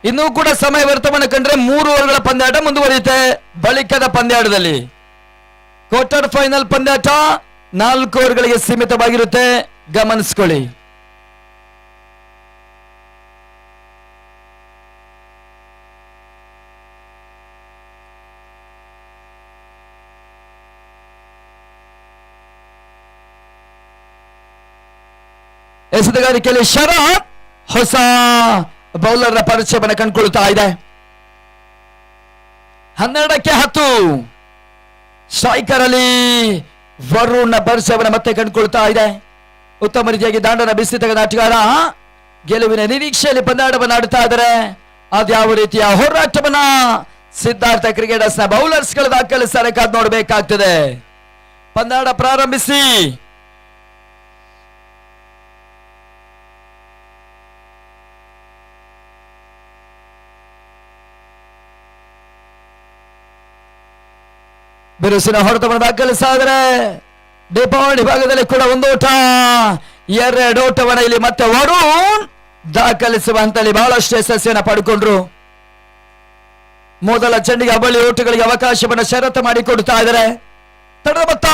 ಇನ್ನೂ ಕೂಡ ಸಮಯ ವ್ಯರ್ಥವನ್ನು ಕಂಡ್ರೆ 3 ಓವರ್ಗಳ ಪಂದ್ಯಾಟ ಮುಂದುವರಿಯುತ್ತೆ. ಬಳಿಕದ ಪಂದ್ಯಾಟದಲ್ಲಿ ಕ್ವಾರ್ಟರ್ ಫೈನಲ್ ಪಂದ್ಯಾಟ 4 ಓವರ್ಗಳಿಗೆ ಸೀಮಿತವಾಗಿರುತ್ತೆ. ಗಮನಿಸ್ಕೊಳ್ಳಿ. ಎಸೆತಗಾರಿಕೆಯಲ್ಲಿ ಶರತ್ ಹೊಸ ಬೌಲರ್ ಪರಿಚಯವನ್ನು ಕಂಡುಕೊಳ್ತಾ ಇದೆ. 12ಕ್ಕೆ 10. ಸ್ಟ್ರೈಕರ್ ಅಲ್ಲಿ ವರುಣ್ ಪರಿಚಯವನ್ನು ಮತ್ತೆ ಕಂಡುಕೊಳ್ತಾ ಇದೆ. ಉತ್ತಮ ರೀತಿಯಾಗಿ ದಾಂಡನ ಬಿಸಿ ತೆಗೆದ ಆಟಗಾರ ಗೆಲುವಿನ ನಿರೀಕ್ಷೆಯಲ್ಲಿ ಪಂದ್ಯಾಟವನ್ನು ಆಡುತ್ತಾ ಇದ್ದಾರೆ. ಅದ್ಯಾವ ರೀತಿಯ ಹೋರಾಟವನ್ನ ಸಿದ್ಧಾರ್ಥ ಕ್ರಿಕೆಟರ್ಸ್ ನ ಬೌಲರ್ಸ್ ಗಳು ದಾಖಲಿಸ್ತಾರೆ ಕಾದ್ ನೋಡಬೇಕಾಗ್ತದೆ. ಪಂದ್ಯಾಟ ಪ್ರಾರಂಭಿಸಿ. ಬಿರುಸಿನ ಹೊಡೆತವನ್ನು ದಾಖಲಿಸ್ತಾ ಇದ್ದಾರೆ. ಡಿಪಾರ್ಟ್ ವಿಭಾಗದಲ್ಲಿ ಕೂಡ 1 ಓಟ, 2 ಓಟವನ್ನು ಇಲ್ಲಿ ಮತ್ತೆ ವರುಣ್ ದಾಖಲಿಸುವ ಹಂತದಲ್ಲಿ ಬಹಳಷ್ಟು ಯಶಸ್ಸಿಯನ್ನು ಪಡ್ಕೊಂಡ್ರು. ಮೊದಲ ಚೆಂಡಿಗೆ ಅಬಳಿ ಓಟಗಳಿಗೆ ಅವಕಾಶವನ್ನು ಷರತ್ತು ಮಾಡಿಕೊಡ್ತಾ ಇದ್ದಾರೆ. ತಡೆದ ಮೊತ್ತ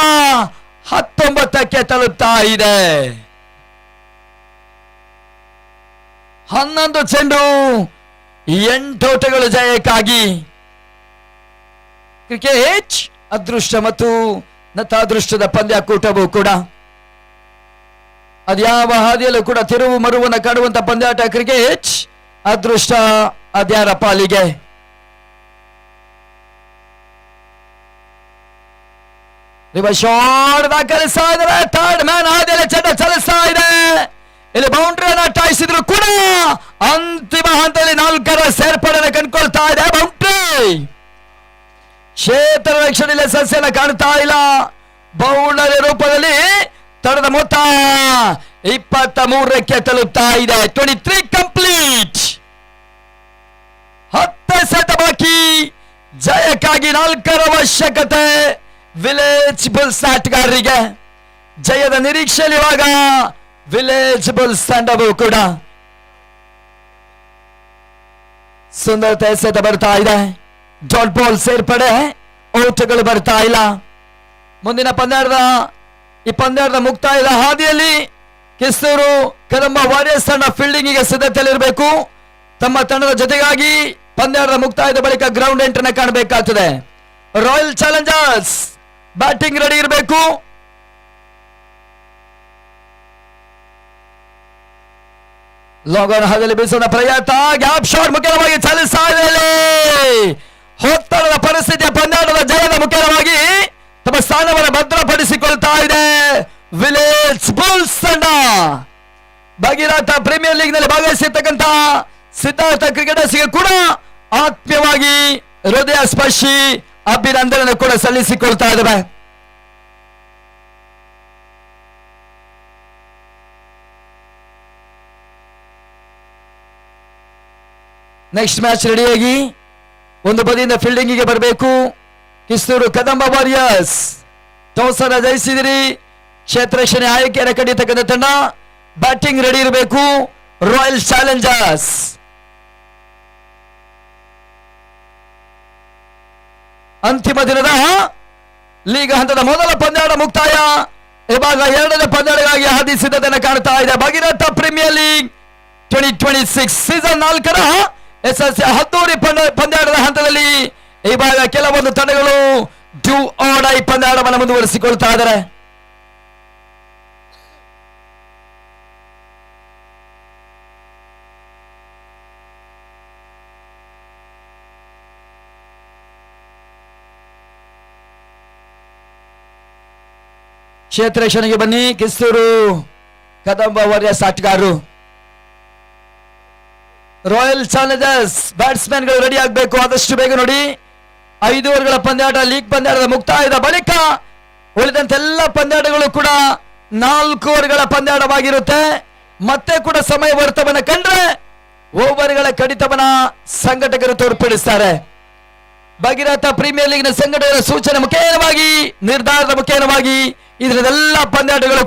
19ಕ್ಕೆ ತಲುಪ್ತಾ ಇದೆ. 11 ಚೆಂಡು 8 ಓಟಗಳು ಜಯಕ್ಕಾಗಿ. ಕ್ರಿಕೆಟ್ ಅದೃಷ್ಟ ಮತ್ತು ನತಾದೃಷ್ಟದ ಪಂದ್ಯಾಕೂಟವೂ ಕೂಡ ಅದ್ಯಾವ ಹಾದಿಯಲ್ಲೂ ಕೂಡ ತಿರುವು ಮರುವನ್ನು ಕಾಡುವಂತ ಪಂದ್ಯಾಟ. ಕ್ರಿಕೆಟ್ ಅದೃಷ್ಟ ಅದ್ಯಾರ ಪಾಲಿಗೆ. ರಿವರ್ಸ್ ಶಾಟ್ ದಾಖಲಿಸ್ತಾ ಇದ್ದಾರೆ. ಥರ್ಡ್ ಮ್ಯಾನ್ ಹಾದಿಯಲ್ಲಿ ಚೆಂಡ ಚಲಿಸ್ತಾ ಇದೆ. ಇಲ್ಲಿ ಬೌಂಡ್ರಿಯನ್ನು ಅಟ್ಟಾಯಿಸಿದ್ರು ಕೂಡ ಅಂತಿಮ ಹಂತದಲ್ಲಿ 4ರ ಸೇರ್ಪಡೆಯನ್ನು ಕಂಡುಕೊಳ್ತಾ ಇದೆ. ಬೌಂಡ್ರಿ ಕ್ಷೇತ್ರ ರಕ್ಷಣೆಯಲ್ಲಿ ಸಸ್ಯನ ಕಾಣ್ತಾ ಇಲ್ಲ. ಬೌಂಡರಿ ರೂಪದಲ್ಲಿ ತಡೆದ ಮೊತ್ತ 23ಕ್ಕೆ ತಲುಪ್ತಾ ಇದೆ. 23 ಕಂಪ್ಲೀಟ್. 10 ಎಸೆತ ಬಾಕಿ. ಜಯಕ್ಕಾಗಿ 4ರ ಅವಶ್ಯಕತೆ ವಿಲೇಜ್ ಬುಲ್ಸ್ ಆಟಗಾರರಿಗೆ. ಜಯದ ನಿರೀಕ್ಷೆಯಲ್ಲಿ ಇವಾಗ ವಿಲೇಜ್ ಬುಲ್ಸ್ ತಂಡವು ಕೂಡ. ಸುಂದರತೆ ಎಸೆತ ಬರ್ತಾ ಇದೆ. ಡಾಟ್ ಬಾಲ್ ಸೇರ್ಪಡೆ. ಓಟಗಳು ಬರ್ತಾ ಇಲ್ಲ. ಮುಂದಿನ ಈ ಪಂದ್ಯಾಟದ ಮುಕ್ತಾಯದ ಹಾದಿಯಲ್ಲಿ ಕಿಸ್ತೂರು ಕದಂಬ ವಾರಿಯರ್ಸ್ ತಂಡ ಫೀಲ್ಡಿಂಗಿಗೆ ಸಿದ್ಧತೆಯಲ್ಲಿರಬೇಕು. ತಮ್ಮ ತಂಡದ ಜೊತೆಗಾಗಿ ಪಂದ್ಯಾಟದ ಮುಕ್ತಾಯದ ಬಳಿಕ ಗ್ರೌಂಡ್ ಎಂಟ್ರನ್ನ ಕಾಣಬೇಕಾಗ್ತದೆ. ರಾಯಲ್ ಚಾಲೆಂಜರ್ಸ್ ಬ್ಯಾಟಿಂಗ್ ರೆಡಿ ಇರಬೇಕು. ಲಾಂಗ್ ಆನ್ ಹಾದಿಯಲ್ಲಿ ಬೀಸೋಣ ಪ್ರಯತ್ನ. ಗ್ಯಾಪ್ ಶಾಟ್ ಮುಖ್ಯವಾಗಿ ಚಲಿಸ್ತಾ ಇದೆ. ಹೊತ್ತಡದ ಪರಿಸ್ಥಿತಿಯ ಪಂದ್ಯಾಟದ ಜಯದ ಮುಖ್ಯವಾಗಿ ತಮ್ಮ ಸ್ಥಾನವನ್ನು ಭದ್ರಪಡಿಸಿಕೊಳ್ತಾ ಇದೆ ವಿಲೇಜ್ ಬುಲ್ಸ್ ತಂಡ. ಭಗೀರಥ ಪ್ರೀಮಿಯರ್ ಲೀಗ್ ನಲ್ಲಿ ಭಾಗವಹಿಸಿರ್ತಕ್ಕಂಥ ಸಿದ್ಧಾರ್ಥ ಕ್ರಿಕೆಟರ್ಸ್ಗೆ ಕೂಡ ಆತ್ಮೀಯವಾಗಿ ಹೃದಯ ಸ್ಪರ್ಶಿ ಅಭಿನಂದನೆ ಕೂಡ ಸಲ್ಲಿಸಿಕೊಳ್ತಾ ಇದ್ದಾರೆ. ನೆಕ್ಸ್ಟ್ ಮ್ಯಾಚ್ ರೆಡಿಯಾಗಿ ಒಂದು ಬದಿಯಿಂದ ಫೀಲ್ಡಿಂಗಿಗೆ ಬರಬೇಕು ಕಿಸ್ತೂರು ಕದಂಬ ವಾರಿಯರ್ಸ್. ಟಾಸ್ ಅನ್ನು ಜಯಿಸಿದಿರಿ. ಕ್ಷೇತ್ರ ಆಯ್ಕೆಯನ್ನು ಕಡಿತಕ್ಕಂಥ ತಂಡ ಬ್ಯಾಟಿಂಗ್ ರೆಡಿ ಇರಬೇಕು. ರಾಯಲ್ ಚಾಲೆಂಜರ್ಸ್ ಅಂತಿಮ ದಿನದ ಲೀಗ್ ಹಂತದ ಮೊದಲ ಪಂದ್ಯಾಟ ಮುಕ್ತಾಯ. ಇವಾಗ ಎರಡನೇ ಪಂದ್ಯಾಟಗಾಗಿ ಹಾದಿ ಸಿದ್ಧತೆಯನ್ನು ಕಾಣ್ತಾ ಇದೆ. ಭಗೀರಥ ಪ್ರೀಮಿಯರ್ ಲೀಗ್ 2026 ಸೀಸನ್ 4ರ SSC ಹದ್ದೂರಿ ಪಂದ್ಯಾಟದ ಹಂತದಲ್ಲಿ ಇವಾಗ ಕೆಲವೊಂದು ತಂಡಗಳು ಡೂ ಆರ್ ಡೈ ಪಂದ್ಯಾಟವನ್ನು ಮುಂದುವರಿಸಿಕೊಳ್ತಾ ಇದ್ದಾರೆ. ಕ್ಷೇತ್ರ ಬನ್ನಿ. ಕಿತ್ತೂರು ಕದಂಬ ವಾರಿಯರ್ಸ್ ಆಟಗಾರರು. ರಾಯಲ್ ಚಾಲೆಂಜರ್ಸ್ ಬ್ಯಾಟ್ಸ್ಮನ್ ಗಳು ರೆಡಿ ಆಗಬೇಕು, ಆದಷ್ಟು ಬೇಗ ನೋಡಿ. 5 ಓವರ್ಗಳ ಪಂದ್ಯಾಟ ಲೀಗ್ ಪಂದ್ಯಾಟದ ಮುಕ್ತಾಯದ ಬಳಿಕ ಉಳಿದಂತೆಲ್ಲ ಪಂದ್ಯಾಟಗಳು ಕೂಡ 4 ಓವರ್ಗಳ ಪಂದ್ಯಾಟವಾಗಿರುತ್ತೆ. ಮತ್ತೆ ಕೂಡ ಸಮಯ ವರ್ತವನ್ನ ಕಂಡ್ರೆ ಓವರ್ಗಳ ಕಡಿತವನ್ನ ಸಂಘಟಕರು ತೋರ್ಪಡಿಸ್ತಾರೆ. ಭಗೀರಥ ಪ್ರೀಮಿಯರ್ ಲೀಗ್ನ ಸಂಘಟಕರ ಸೂಚನೆ ಮುಖೇನವಾಗಿ, ನಿರ್ಧಾರದ ಮುಖೇನವಾಗಿ ಇದರದೆಲ್ಲ ಪಂದ್ಯಾಟಗಳು